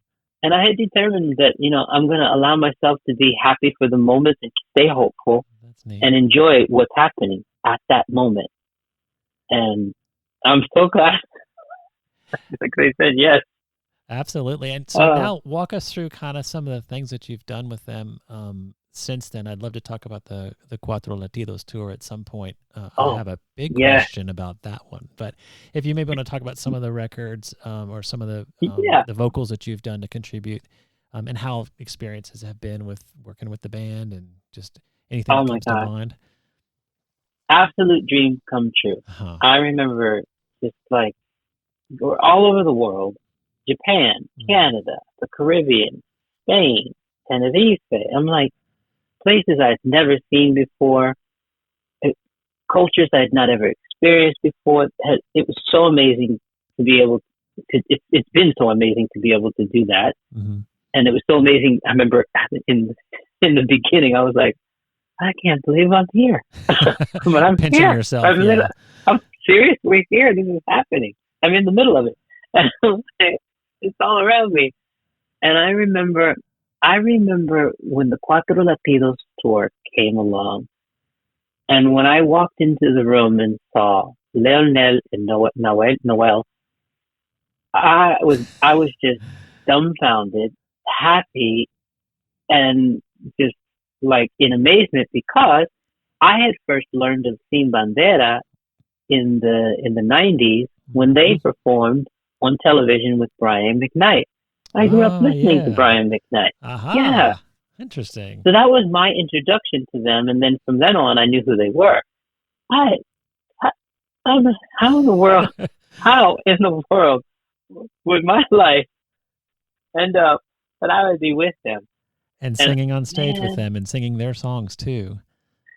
Speaker 1: and I had determined that I'm gonna allow myself to be happy for the moment and stay hopeful.
Speaker 2: That's neat.
Speaker 1: And enjoy what's happening at that moment. And I'm so glad. Like they said, yes.
Speaker 2: Absolutely. And so now walk us through kind of some of the things that you've done with them since then. I'd love to talk about the Cuatro Latidos tour at some point. I have a big question about that one. But if you maybe want to talk about some of the records or some of the vocals that you've done to contribute and how experiences have been with working with the band and just anything that comes to mind.
Speaker 1: Absolute dream come true. I remember just like we're all over the world. Japan, Canada, the Caribbean, Spain, Tenerife. I'm like, places I'd never seen before, cultures I'd not ever experienced before. It was so amazing to be able to, it's been so amazing to be able to do that.
Speaker 2: Mm-hmm.
Speaker 1: And it was so amazing. I remember in the beginning, I was like, I can't believe I'm here. But I'm
Speaker 2: pinching
Speaker 1: here.
Speaker 2: Yourself.
Speaker 1: I'm seriously here. This is happening. I'm in the middle of it. And it's all around me. And I remember when the Cuatro Latidos tour came along, and when I walked into the room and saw Leonel and Noel, I was just dumbfounded, happy, and just like in amazement because I had first learned of Sin Bandera in the 90s when they performed on television with Brian McKnight. I grew up listening to Brian McKnight. Yeah.
Speaker 2: Interesting.
Speaker 1: So that was my introduction to them, and then from then on, I knew who they were. I don't know how in the world would my life end up that I would be with them
Speaker 2: and singing on stage with them and singing their songs too.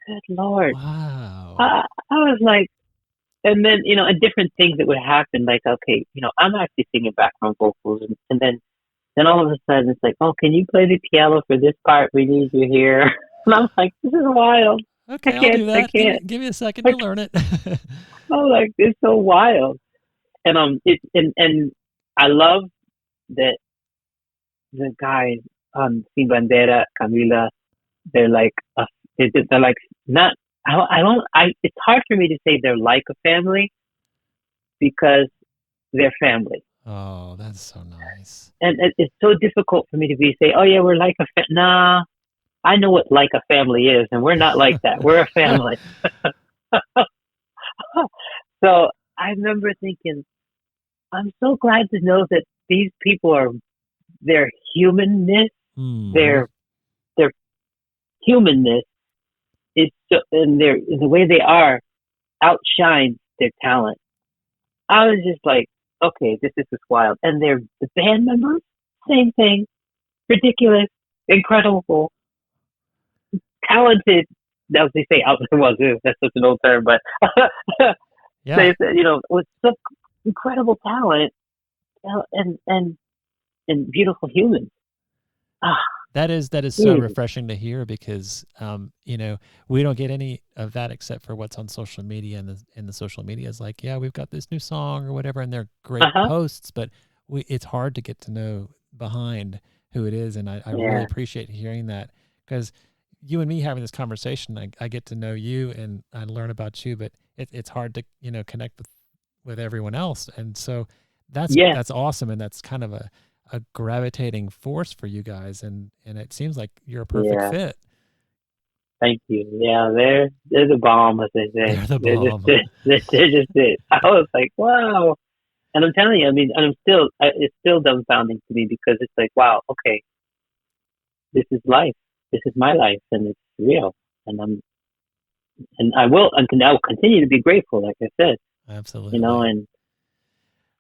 Speaker 1: Good Lord!
Speaker 2: Wow.
Speaker 1: I was like. And then, and different things that would happen, like, okay, I'm actually singing background vocals. And then all of a sudden it's like, oh, can you play the piano for this part? We need you here. And I'm like, this is wild.
Speaker 2: Okay, I'll do that. I can't. Give me a second to learn it.
Speaker 1: I'm like, it's so wild. And and I love that the guys, Sin Bandera, Camila, they're like, not, it's hard for me to say they're like a family because they're family.
Speaker 2: Oh, that's so nice.
Speaker 1: And it's so difficult for me to say, oh yeah, we're like a nah, I know what like a family is, and we're not like that. We're a family. So I remember thinking, I'm so glad to know that these people their humanness, their humanness, and the way they are outshines their talent. I was just like, okay, this is just wild. And the band members, same thing, ridiculous, incredible, talented. As they say, that's such an old term, but
Speaker 2: yeah.
Speaker 1: They said, with such incredible talent and beautiful humans.
Speaker 2: That is so refreshing to hear because we don't get any of that except for what's on social media, and the social media is like, yeah, we've got this new song or whatever, and they're great posts, but it's hard to get to know behind who it is, and I really appreciate hearing that because you and me having this conversation, I get to know you and I learn about you, but it's hard to connect with everyone else, and so that's awesome, and that's kind of a gravitating force for you guys, and it seems like you're a perfect fit.
Speaker 1: Thank you. Yeah, they're the bomb, as they say.
Speaker 2: They're the bomb.
Speaker 1: They're just it. I was like, wow. And I'm telling you, I mean, it's still dumbfounding to me because it's like, wow, okay, this is life. This is my life, and it's real. And I will continue to be grateful, like I said.
Speaker 2: Absolutely.
Speaker 1: And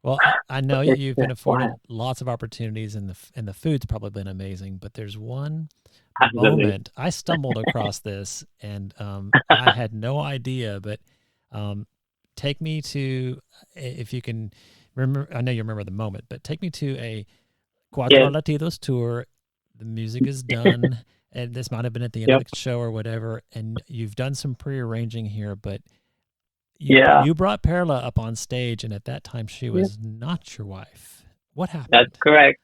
Speaker 2: Well, I know
Speaker 1: It's
Speaker 2: you've been
Speaker 1: just
Speaker 2: afforded
Speaker 1: wild.
Speaker 2: lots of opportunities, and the food's probably been amazing. But there's one
Speaker 1: Absolutely.
Speaker 2: moment I stumbled across this, and I had no idea. But um, take me to, if you can remember. I know you remember the moment, but take me to a Cuatro
Speaker 1: Yeah.
Speaker 2: Latidos tour. The music is done, and this might have been at the end of
Speaker 1: Yep.
Speaker 2: the show or whatever. And you've done some pre-arranging here, but
Speaker 1: Yeah.
Speaker 2: you brought Perla up on stage, and at that time she
Speaker 1: Yeah.
Speaker 2: was not your wife. What
Speaker 1: That's
Speaker 2: happened?
Speaker 1: correct.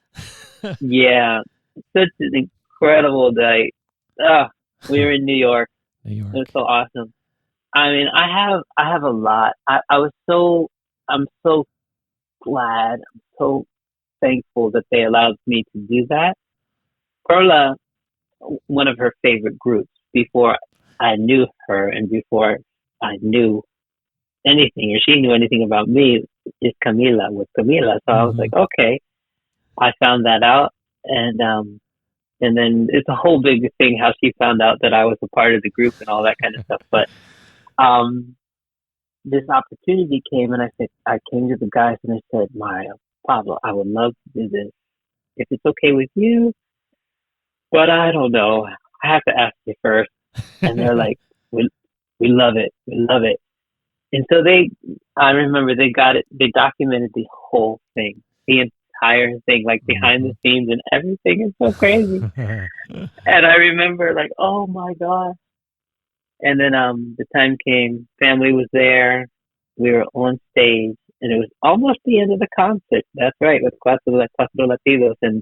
Speaker 1: Yeah. Such an incredible day. Ah, we were in New York.
Speaker 2: New
Speaker 1: It was
Speaker 2: York.
Speaker 1: so awesome. I mean, I have a lot. I'm so glad. I'm so thankful that they allowed me to do that. Perla, one of her favorite groups before I knew her and before I knew anything or she knew anything about me is Camila with Camila. So I was
Speaker 2: Mm-hmm.
Speaker 1: like, okay, I found that out, and then it's a whole big thing how she found out that I was a part of the group and all that kind of stuff. But um, this opportunity came, and I came to the guys and I said, Mario, Pablo, I would love to do this if it's okay with you, but I don't know. I have to ask you first. And they're like, we love it, we love it. And so I remember they got it, they documented the whole thing, the entire thing, like behind the
Speaker 2: Mm-hmm.
Speaker 1: scenes and everything is so crazy. And I remember like, oh my God. And then the time came, family was there, we were on stage, and it was almost the end of the concert. That's right, with Cuatro Latidos. And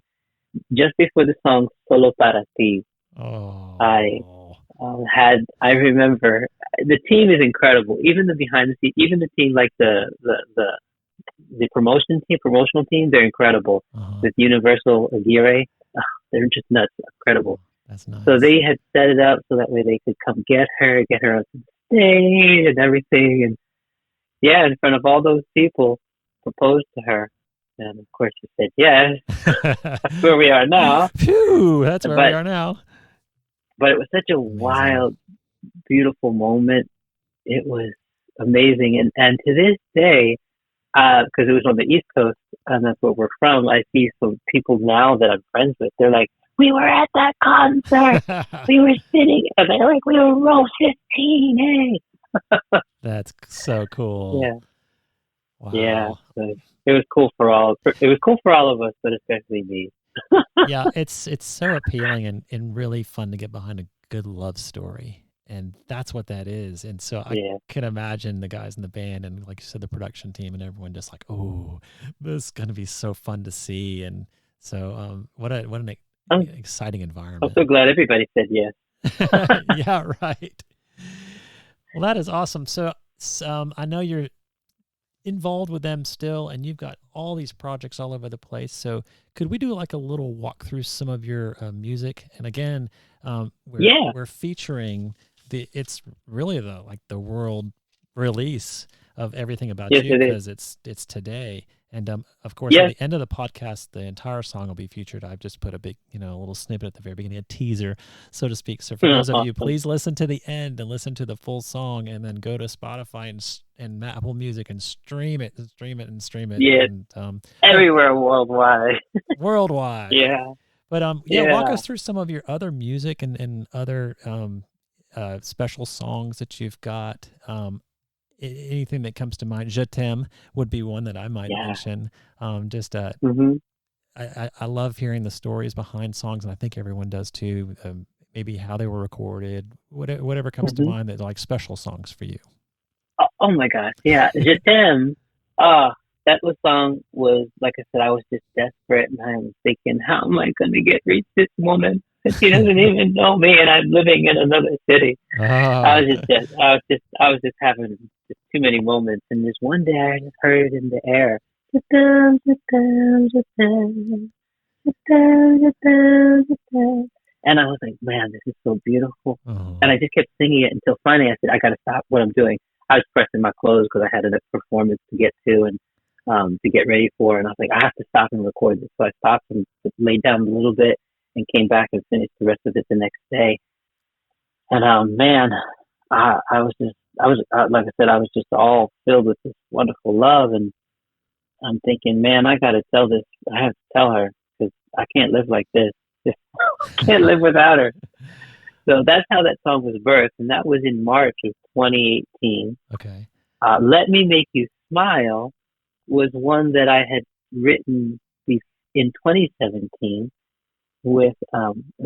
Speaker 1: just before the song Solo Para Ti, I
Speaker 2: Oh.
Speaker 1: I remember the team is incredible. Even the behind the scenes, even the team like the promotional team, they're incredible.
Speaker 2: Uh-huh.
Speaker 1: With Universal Aguirre, they're just nuts,
Speaker 2: Oh,
Speaker 1: incredible.
Speaker 2: that's
Speaker 1: So
Speaker 2: nice.
Speaker 1: they had set it up so that way they could come get her up to the stage and everything, and yeah, in front of all those people, proposed to her, and of course she said yes. That's where we are now.
Speaker 2: Phew, that's where we
Speaker 1: But
Speaker 2: are now.
Speaker 1: but it was such a
Speaker 2: Amazing.
Speaker 1: wild, beautiful moment. It was amazing, and to this day, because it was on the East Coast and that's where we're from, I see some people now that I'm friends with. They're like, "We were at that concert. We were sitting," and they're like, "We were row 15, hey."
Speaker 2: That's so cool.
Speaker 1: Yeah, yeah.
Speaker 2: Wow.
Speaker 1: So it was cool for all. It was cool for all of us, but especially me.
Speaker 2: Yeah, it's so appealing and really fun to get behind a good love story. And that's what that is. And so I
Speaker 1: Yeah.
Speaker 2: can imagine the guys in the band and like you said, the production team and everyone just like, oh, this is gonna be so fun to see. And so what an
Speaker 1: I'm
Speaker 2: exciting
Speaker 1: I'm
Speaker 2: environment.
Speaker 1: so glad everybody said yes.
Speaker 2: Yeah, right. Well, that is awesome. So I know you're involved with them still, and you've got all these projects all over the place. So, could we do like a little walk through some of your music? And again,
Speaker 1: Yeah.
Speaker 2: we're featuring it's really the world release of everything about
Speaker 1: Yes,
Speaker 2: you
Speaker 1: it is.
Speaker 2: because it's today. And of course, at
Speaker 1: Yes.
Speaker 2: the end of the podcast, the entire song will be featured. I've just put a big, a little snippet at the very beginning, a teaser, so to speak. So for those of you,
Speaker 1: Awesome.
Speaker 2: please listen to the end and listen to the full song, and then go to Spotify and Apple Music and stream it, and stream it, and stream it,
Speaker 1: Yes.
Speaker 2: and
Speaker 1: Everywhere worldwide.
Speaker 2: worldwide.
Speaker 1: Yeah.
Speaker 2: But yeah, walk
Speaker 1: Yeah.
Speaker 2: us through some of your other music and other special songs that you've got. Anything that comes to mind. Je t'aime would be one that I might
Speaker 1: Yeah.
Speaker 2: mention. Just
Speaker 1: Mhm.
Speaker 2: I love hearing the stories behind songs, and I think everyone does too. Maybe how they were recorded, whatever comes to
Speaker 1: Mhm.
Speaker 2: mind that like special songs for you.
Speaker 1: Oh my gosh. Yeah. Je t'aime. That song was, like I said, I was just desperate and I was thinking, how am I going to get reach this woman? Because she doesn't even know me and I'm living in another city.
Speaker 2: Ah,
Speaker 1: I was just having just too many moments. And this one day I just heard it in the air. Je t'aime, je t'aime, je t'aime, je t'aime, je t'aime, je t'aime. And I was like, man, this is so beautiful. And
Speaker 2: oh,
Speaker 1: I just kept singing it until finally I said, I got to stop what I'm doing. I was pressing my clothes because I had a performance to get to and to get ready for. And I was like, I have to stop and record this. So I stopped and laid down a little bit and came back and finished the rest of it the next day. And man, I was just, I was like I said, I was just all filled with this wonderful love. And I'm thinking, man, I got to tell this. I have to tell her because I can't live like this. Can't live without her. So that's how that song was birthed, and that was in March of 2018.
Speaker 2: Okay.
Speaker 1: Let Me Make You Smile was one that I had written in 2017 with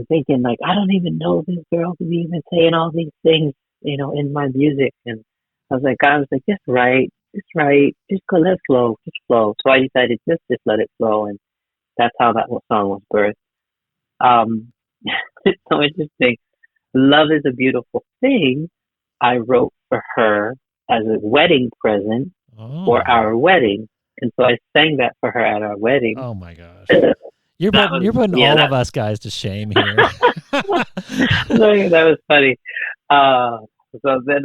Speaker 1: thinking like, I don't even know this girl to be even saying all these things, in my music. And I was like, just write, just go, let it flow, just flow. So I decided just let it flow, and that's how that whole song was birthed. It's so interesting. Love is a Beautiful Thing. I wrote for her as a wedding present for
Speaker 2: Oh.
Speaker 1: our wedding, and so I sang that for her at our wedding.
Speaker 2: Oh my gosh.
Speaker 1: That
Speaker 2: You're putting
Speaker 1: yeah,
Speaker 2: all of us guys to shame here.
Speaker 1: that was funny. Uh, so then,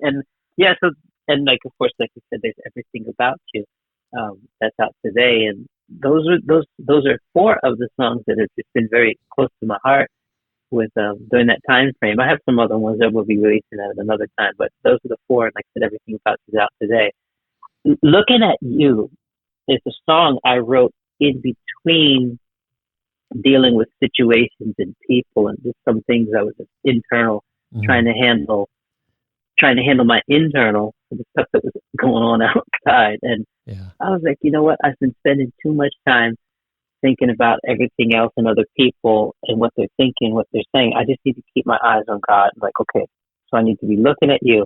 Speaker 1: and yeah, so and like of course, like you said, there's Everything About You. That's out today, and those are four of the songs that have just been very close to my heart with during that time frame. I have some other ones that will be releasing at another time, but those are the four. And like I said, Everything About You is out today. Looking at You is a song I wrote in between dealing with situations and people and just some things I was internal
Speaker 2: Mhm.
Speaker 1: trying to handle my internal the stuff that was going on outside. And
Speaker 2: Yeah.
Speaker 1: I was like, you know what? I've been spending too much time thinking about everything else and other people and what they're thinking, what they're saying. I just need to keep my eyes on God. Like, okay, so I need to be looking at you.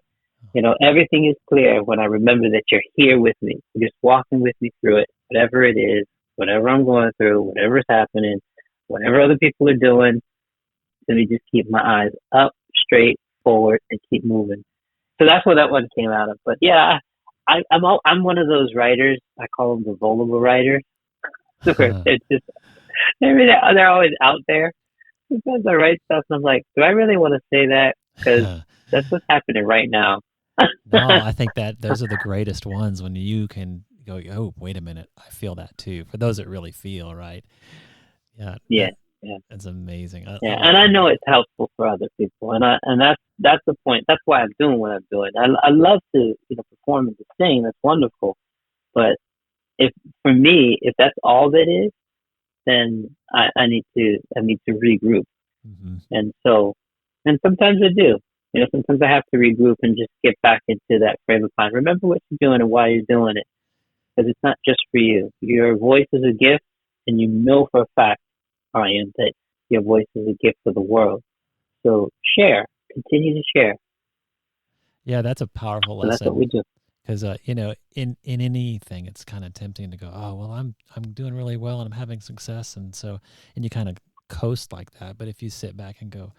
Speaker 1: Everything is clear when I remember that you're here with me. You're just walking with me through it, whatever it is, whatever I'm going through, whatever's happening, whatever other people are doing. Let me just keep my eyes up, straight, forward, and keep moving. So that's where that one came out of. But yeah, I'm one of those writers. I call them the vulnerable writers. It's just they're always out there. Sometimes I write stuff and I'm like, do I really want to say that? Because that's what's happening right now.
Speaker 2: No, I think that those are the greatest ones when you can go, oh, wait a minute, I feel that too. For those that really feel, right? Yeah,
Speaker 1: Yeah, yeah,
Speaker 2: that's amazing. I
Speaker 1: yeah.
Speaker 2: love
Speaker 1: And I
Speaker 2: that.
Speaker 1: know it's helpful for other people, and that's the point. That's why I'm doing what I'm doing. I love to perform and to sing. That's wonderful. But if for me, if that's all that is, then I need to regroup.
Speaker 2: Hmm.
Speaker 1: And so, and sometimes I do. Sometimes I have to regroup and just get back into that frame of mind. Remember what you're doing and why you're doing it, because it's not just for you. Your voice is a gift, and you know for a fact, Ryan, that your voice is a gift for the world. So share, continue to share.
Speaker 2: Yeah, that's a powerful
Speaker 1: So that's what we
Speaker 2: lesson.
Speaker 1: do.
Speaker 2: Because in anything, it's kind of tempting to go, oh well, I'm doing really well and I'm having success, and you kind of coast like that. But if you sit back and go,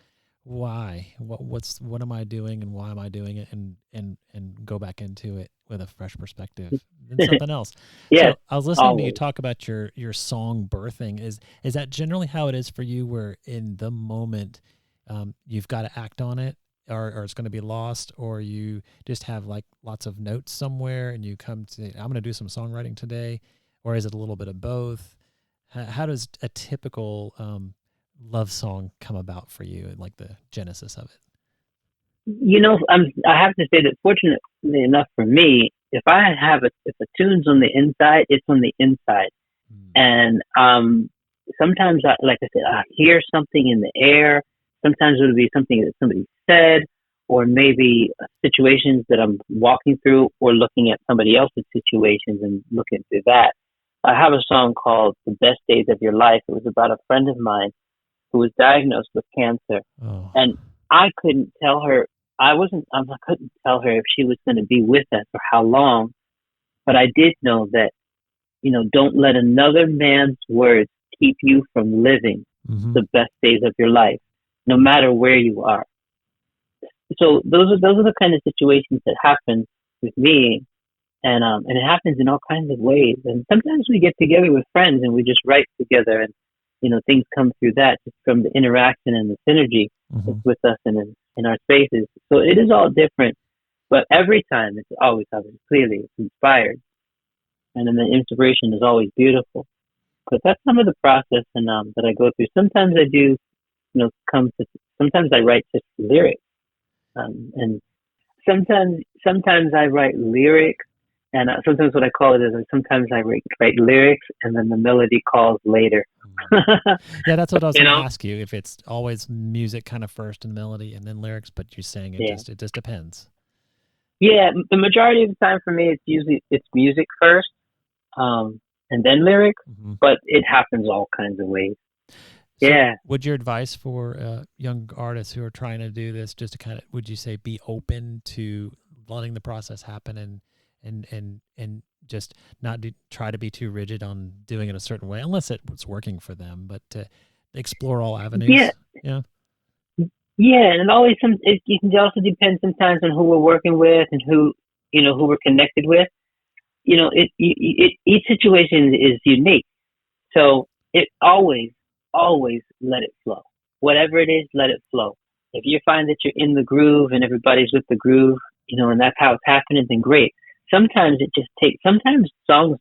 Speaker 2: why, what am I doing and why am I doing it, and go back into it with a fresh perspective, then something else.
Speaker 1: Yes,
Speaker 2: So I was listening to you
Speaker 1: always.
Speaker 2: talk about your song birthing. Is that generally how it is for you, where in the moment you've got to act on it, or it's going to be lost, or you just have like lots of notes somewhere and you come to, I'm going to do some songwriting today, or is it a little bit of both? How does a typical love song come about for you, and like the genesis of it?
Speaker 1: I have to say that fortunately enough for me, if a tune's on the inside, it's on the inside.
Speaker 2: Mm.
Speaker 1: And sometimes, like I said, I hear something in the air. Sometimes it'll be something that somebody said, or maybe situations that I'm walking through, or looking at somebody else's situations and looking through that. I have a song called "The Best Days of Your Life." It was about a friend of mine who was diagnosed with cancer,
Speaker 2: Oh.
Speaker 1: and I couldn't tell her. I couldn't tell her if she was going to be with us or how long, but I did know that don't let another man's words keep you from living
Speaker 2: Mm-hmm.
Speaker 1: the best days of your life, no matter where you are. So those are the kind of situations that happen with me, and it happens in all kinds of ways. And sometimes we get together with friends and we just write together, and things come through that just from the interaction and the synergy
Speaker 2: Mm-hmm.
Speaker 1: that's with us and in our spaces. So it is all different, but every time it's always happens. Clearly, it's inspired, and then the inspiration is always beautiful. But that's some of the process and that I go through. Sometimes I do, come to. Sometimes I write just lyrics, and sometimes I write lyrics And sometimes what I call it is sometimes I write lyrics and then the melody calls later.
Speaker 2: Yeah, that's what I was
Speaker 1: You
Speaker 2: going to
Speaker 1: know?
Speaker 2: ask you. If it's always music kind of first and melody and then lyrics, but you're saying
Speaker 1: Yeah.
Speaker 2: it just depends.
Speaker 1: Yeah, the majority of the time for me, it's music first, and then lyrics,
Speaker 2: Mm-hmm.
Speaker 1: but it happens all kinds of ways.
Speaker 2: So
Speaker 1: Yeah.
Speaker 2: would your advice for young artists who are trying to do this, just to kind of, would you say be open to letting the process happen and just not try to be too rigid on doing it a certain way, unless it's working for them, but to explore all avenues?
Speaker 1: Yeah.
Speaker 2: Yeah.
Speaker 1: Yeah, and it can also depend sometimes on who we're working with and who we're connected with. Each situation is unique. So it always let it flow. Whatever it is, let it flow. If you find that you're in the groove and everybody's with the groove, and that's how it's happening, then great. Sometimes songs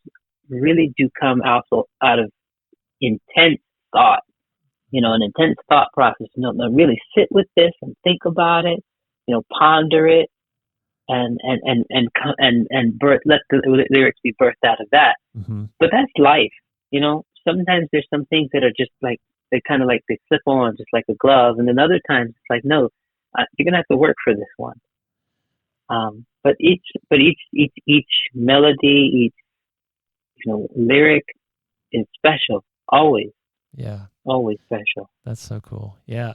Speaker 1: really do come out of intense thought, an intense thought process. Really sit with this and think about it, ponder it, and let the lyrics be birthed out of that.
Speaker 2: Mm-hmm.
Speaker 1: But that's life. Sometimes there's some things that are just like they slip on just like a glove, and then other times it's like, no, you're gonna have to work for this one. But each melody, each lyric is special, always.
Speaker 2: Yeah.
Speaker 1: Always special.
Speaker 2: That's so cool. Yeah.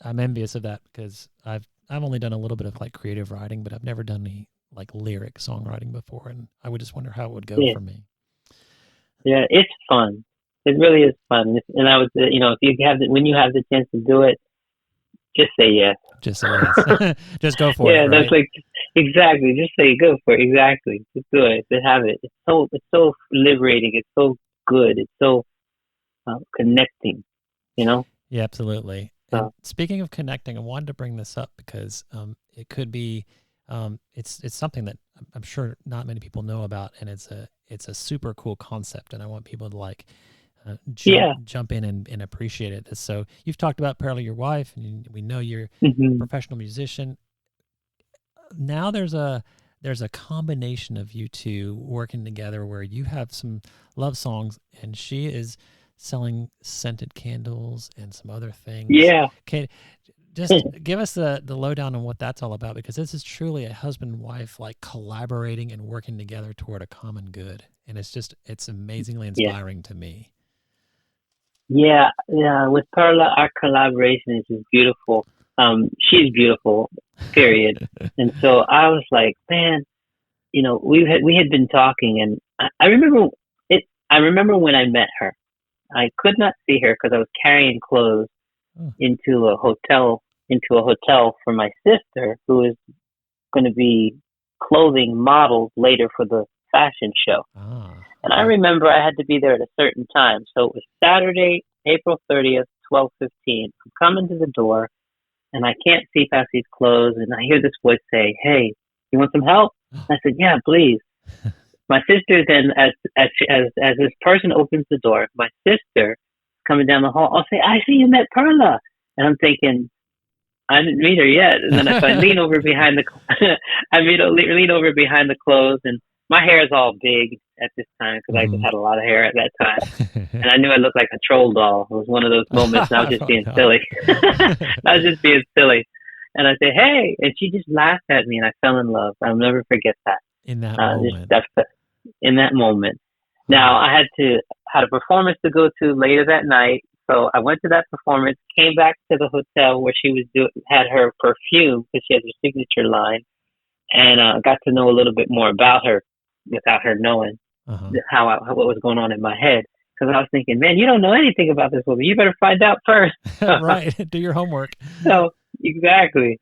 Speaker 2: I'm envious of that because I've only done a little bit of like creative writing, but I've never done any like lyric songwriting before, and I would just wonder how it would go for me.
Speaker 1: Yeah, it's fun. It really is fun. And I was, if when you have the chance to do it, just say yes.
Speaker 2: Just say yes. Just go for it.
Speaker 1: Yeah,
Speaker 2: right?
Speaker 1: That's like exactly. Just say go for it. Exactly. Just do it. Just have it. It's so liberating. It's so good. It's so connecting.
Speaker 2: Yeah, absolutely.
Speaker 1: So.
Speaker 2: And speaking of connecting, I wanted to bring this up because it could be it's something that I'm sure not many people know about, and it's a super cool concept, and I want people to like jump in and appreciate it. So you've talked about Perla, your wife, and we know you're a professional musician. Now there's a combination of you two working together where you have some love songs and she is selling scented candles and some other things.
Speaker 1: Yeah.
Speaker 2: Okay, just give us the lowdown on what that's all about, because this is truly a husband and wife like collaborating and working together toward a common good, and it's amazingly inspiring to me.
Speaker 1: Yeah. With Perla, our collaboration is just beautiful. She's beautiful, period. And so I was like, man, we had been talking, and I remember it. I remember when I met her. I could not see her because I was carrying clothes into a hotel for my sister, who is going to be clothing models later for the fashion show. And I remember I had to be there at a certain time. So it was Saturday, April 30th, 12:15. I'm coming to the door, and I can't see past these clothes, and I hear this voice say, "Hey, you want some help?" I said, "Yeah, please." My sister then, as this person opens the door, my sister coming down the hall, I'll say, "I see you met Perla," and I'm thinking, I didn't meet her yet. And then I lean over behind lean over behind the clothes, and my hair is all big at this time because I just had a lot of hair at that time, and I knew I looked like a troll doll. It was one of those moments, and I was just being silly. I was just being silly, and I said, "Hey," and she just laughed at me, and I fell in love. I'll never forget that.
Speaker 2: In that moment.
Speaker 1: In that moment. Now I had a performance to go to later that night, so I went to that performance, came back to the hotel where she had her perfume, because she has her signature line, and got to know a little bit more about her without her knowing what was going on in my head. Because I was thinking, man, you don't know anything about this woman. You better find out first.
Speaker 2: Right. Do your homework.
Speaker 1: So exactly.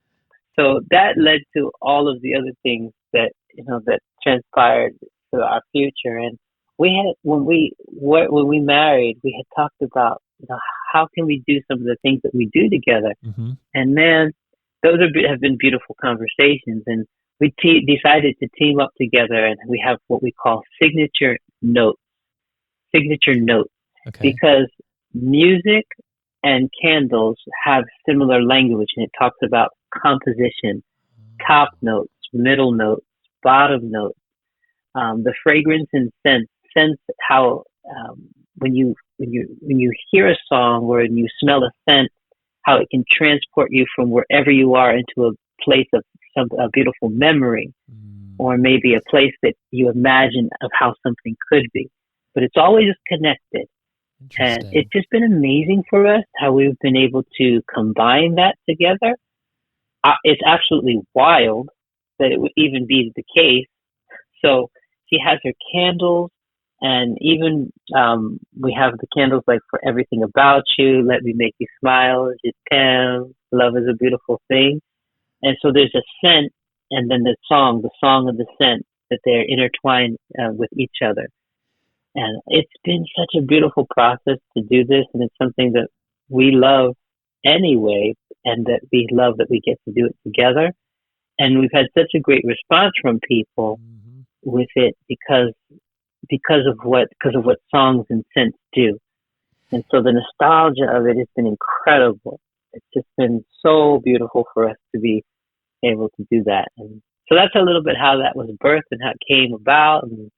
Speaker 1: So that led to all of the other things that transpired to our future. And we had when we married, we had talked about how can we do some of the things that we do together. And man, those have been beautiful conversations. And we decided to team up together, and we have what we call signature notes. Because music and candles have similar language, and it talks about composition, top notes, middle notes, bottom notes. The fragrance and sense how when you hear a song or when you smell a scent, how it can transport you from wherever you are into a place of a beautiful memory,
Speaker 2: Mm,
Speaker 1: or maybe a place that you imagine of how something could be. But it's always connected. And it's
Speaker 2: interesting.
Speaker 1: just been amazing for us how we've been able to combine that together. It's absolutely wild that it would even be the case. So she has her candles, and even we have the candles like for everything about you, let me make you smile, je t'aime, love is a beautiful thing. And so there's a scent, and then the song of the scent that they're intertwined with each other. And it's been such a beautiful process to do this, and it's something that we love anyway, and that we love that we get to do it together. And we've had such a great response from people
Speaker 2: Hmm.
Speaker 1: with it because of what songs and scents do. And so the nostalgia of it has been incredible. It's just been so beautiful for us to be able to do that. And so that's a little bit how that was birthed and how it came about. And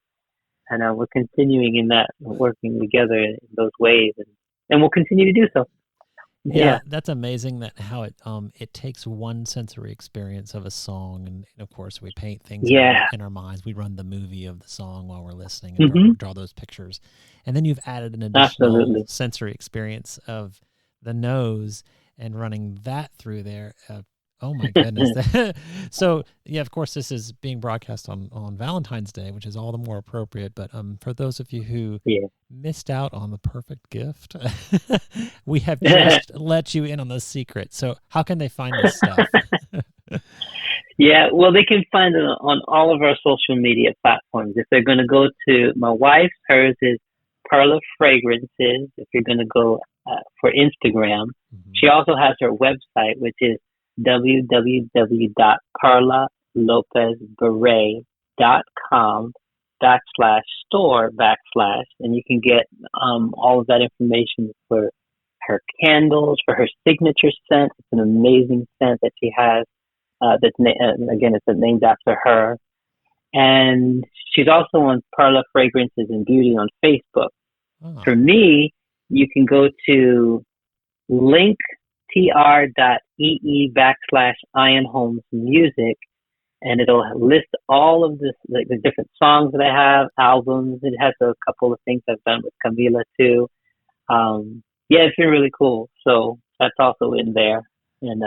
Speaker 1: we're continuing in that, working together in those ways, and we'll continue to do so.
Speaker 2: Yeah,
Speaker 1: Yeah,
Speaker 2: that's amazing that how it takes one sensory experience of a song, and of course we paint things
Speaker 1: yeah,
Speaker 2: in our minds. We run the movie of the song while we're listening and
Speaker 1: hmm,
Speaker 2: draw those pictures, and then you've added an additional
Speaker 1: absolutely.
Speaker 2: sensory experience of the nose and running that through there. Oh my goodness! So yeah, of course this is being broadcast on Valentine's Day, which is all the more appropriate. But for those of you who
Speaker 1: Yeah.
Speaker 2: missed out on the perfect gift, we have just let you in on the secret. So how can they find this stuff?
Speaker 1: Yeah, well, they can find it on all of our social media platforms. If they're going to go to my wife's, hers is Perla Fragrances. If you're going to go for Instagram,
Speaker 2: Hmm.
Speaker 1: she also has her website, which is www.perlalopezberet.com /store and you can get all of that information for her candles, for her signature scent. It's an amazing scent that she has again, it's named after her. And she's also on Perla Fragrances and Beauty on Facebook. For
Speaker 2: Oh,
Speaker 1: me, you can go to linktr.ee /Ian Holmes Music, and it'll list all of this, like the different songs that I have, albums. It has a couple of things I've done with Camila too. Yeah, it's been really cool. So that's also in there. And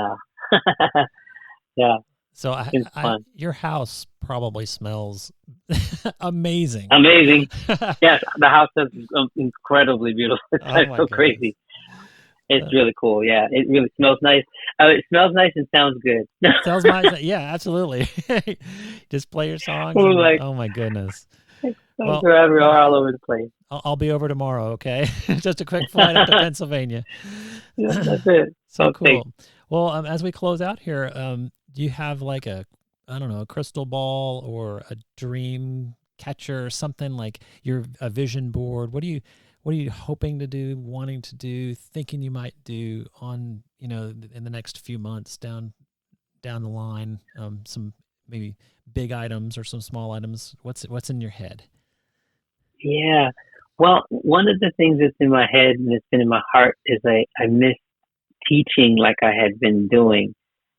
Speaker 1: yeah,
Speaker 2: so
Speaker 1: it's fun.
Speaker 2: your house probably smells amazing.
Speaker 1: Amazing. Yes, the house is incredibly beautiful. It's
Speaker 2: Oh
Speaker 1: like
Speaker 2: my
Speaker 1: so
Speaker 2: goodness.
Speaker 1: crazy. It's
Speaker 2: Uh,
Speaker 1: really cool. Yeah, it really smells nice. It smells nice and sounds good.
Speaker 2: Tells my yeah, absolutely. Just play your songs
Speaker 1: We're
Speaker 2: and
Speaker 1: like
Speaker 2: oh my goodness. Well,
Speaker 1: forever, all over the place.
Speaker 2: I'll be over tomorrow, okay? Just a quick flight up to Pennsylvania.
Speaker 1: Yeah, that's it.
Speaker 2: So
Speaker 1: I'll take.
Speaker 2: cool. Well, as we close out here, do you have like I don't know, a crystal ball or a dream catcher, something like a vision board? What are you hoping to do, wanting to do, thinking you might do on, in the next few months down the line? Some maybe big items or some small items. What's in your head?
Speaker 1: Yeah. Well, one of the things that's in my head and that's been in my heart is I miss teaching like I had been doing.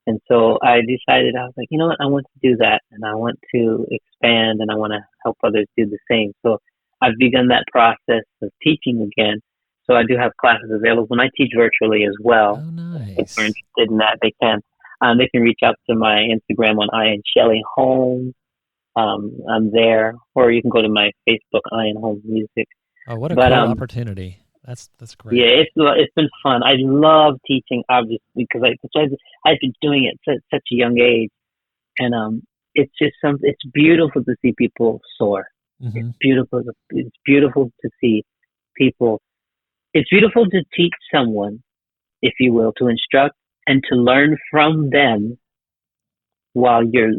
Speaker 1: And so I decided, I was like, you know what, I want to do that and I want to expand and I want to help others do the same. So I've begun that process of teaching again. So I do have classes available and I teach virtually as well.
Speaker 2: Oh,
Speaker 1: If they're
Speaker 2: nice.
Speaker 1: interested in that, they can. They can reach out to my Instagram on I and Shelly Holmes. I'm there, or you can go to my Facebook, Ian Holmes Music.
Speaker 2: Oh, what a
Speaker 1: But
Speaker 2: cool opportunity. That's
Speaker 1: yeah,
Speaker 2: great.
Speaker 1: it's been fun. I love teaching, obviously, because I've been doing it at such a young age, and it's just it's beautiful to see people soar.
Speaker 2: Hmm.
Speaker 1: It's beautiful to see people. It's beautiful to teach someone, if you will, to instruct and to learn from them while you're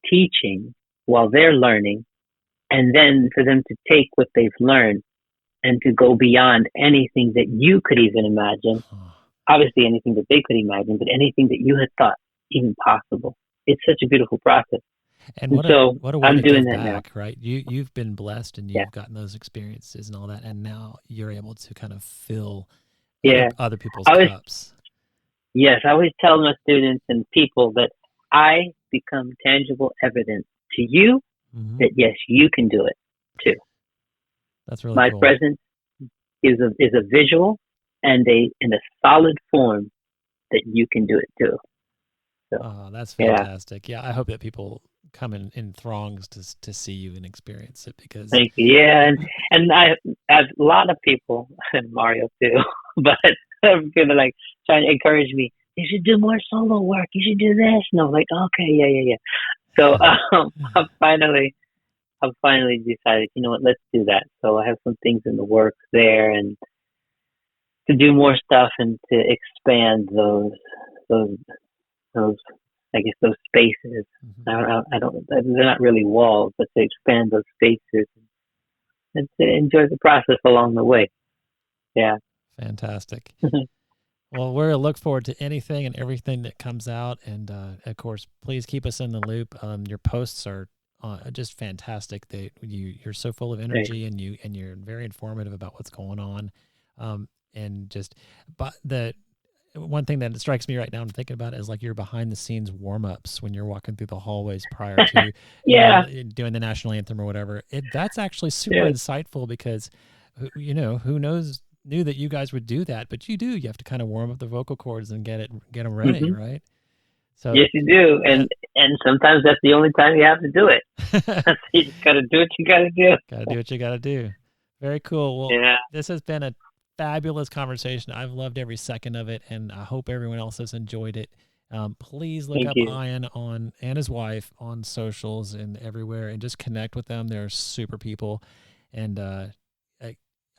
Speaker 1: teaching, while they're learning, and then for them to take what they've learned and to go beyond anything that you could even imagine. Obviously, anything that they could imagine, but anything that you had thought even possible. It's such a beautiful process.
Speaker 2: And
Speaker 1: And so
Speaker 2: what a way
Speaker 1: I'm
Speaker 2: to
Speaker 1: doing
Speaker 2: give
Speaker 1: that now.
Speaker 2: back, right? You've been blessed and
Speaker 1: Yeah.
Speaker 2: you've gotten those experiences and all that, and now you're able to kind of fill
Speaker 1: Yeah.
Speaker 2: other people's
Speaker 1: I always,
Speaker 2: cups.
Speaker 1: yes, I always tell my students and people that I become tangible evidence to you
Speaker 2: Hmm.
Speaker 1: that yes, you can do it too.
Speaker 2: That's really
Speaker 1: My
Speaker 2: cool.
Speaker 1: presence is a visual and a solid form that you can do it too. So
Speaker 2: Oh, that's
Speaker 1: yeah,
Speaker 2: fantastic. Yeah, I hope that people come in throngs to see you and experience it because
Speaker 1: thank you. Yeah, and a lot of people and Mario too, but I'm gonna like trying to encourage me. You should do more solo work. You should do this. And I'm like, okay, yeah, yeah, yeah. So I've finally decided. You know what? Let's do that. So I have some things in the works there, and to do more stuff and to expand those those I guess those spaces.
Speaker 2: Mhm.
Speaker 1: I don't they're not really walls, but to expand those spaces and to enjoy the process along the way. Yeah.
Speaker 2: Fantastic. Well, we're look forward to anything and everything that comes out, and of course, please keep us in the loop. Your posts are just fantastic. You're so full of
Speaker 1: Thanks.
Speaker 2: energy, and you're very informative about what's going on, and just but the one thing that strikes me right now I'm thinking about is like your behind the scenes warm ups when you're walking through the hallways prior to,
Speaker 1: Yeah.
Speaker 2: doing the national anthem or whatever. That's actually super
Speaker 1: Yeah.
Speaker 2: insightful because, who knew that you guys would do that, but you do. You have to kind of warm up the vocal cords and get them ready,
Speaker 1: Hmm.
Speaker 2: right? So
Speaker 1: Yes, you do,
Speaker 2: that
Speaker 1: and sometimes that's the only time you have to do it. You just gotta do what you gotta do.
Speaker 2: got to do what you got to do. Very cool. Well,
Speaker 1: Yeah.
Speaker 2: this has been a fabulous conversation. I've loved every second of it, and I hope everyone else has enjoyed it. Please look
Speaker 1: Thank
Speaker 2: up
Speaker 1: you.
Speaker 2: Ian and his wife on socials and everywhere, and just connect with them. They're super people, and I,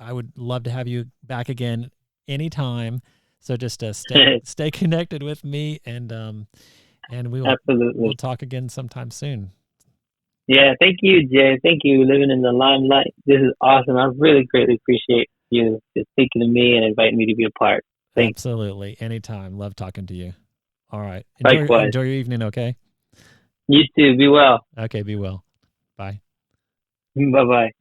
Speaker 2: I would love to have you back again anytime. So just stay connected with me, and we'll
Speaker 1: Absolutely.
Speaker 2: talk again sometime soon.
Speaker 1: Yeah. Thank you, Jay. Thank you. Living in the limelight. This is awesome. I really greatly appreciate you just thinking of me and inviting me to be a part. Thank
Speaker 2: Absolutely, anytime. Love talking to you. All right,
Speaker 1: you. Likewise.
Speaker 2: enjoy your evening. Okay.
Speaker 1: You too. Be well.
Speaker 2: Okay. Be well. Bye.
Speaker 1: Bye bye.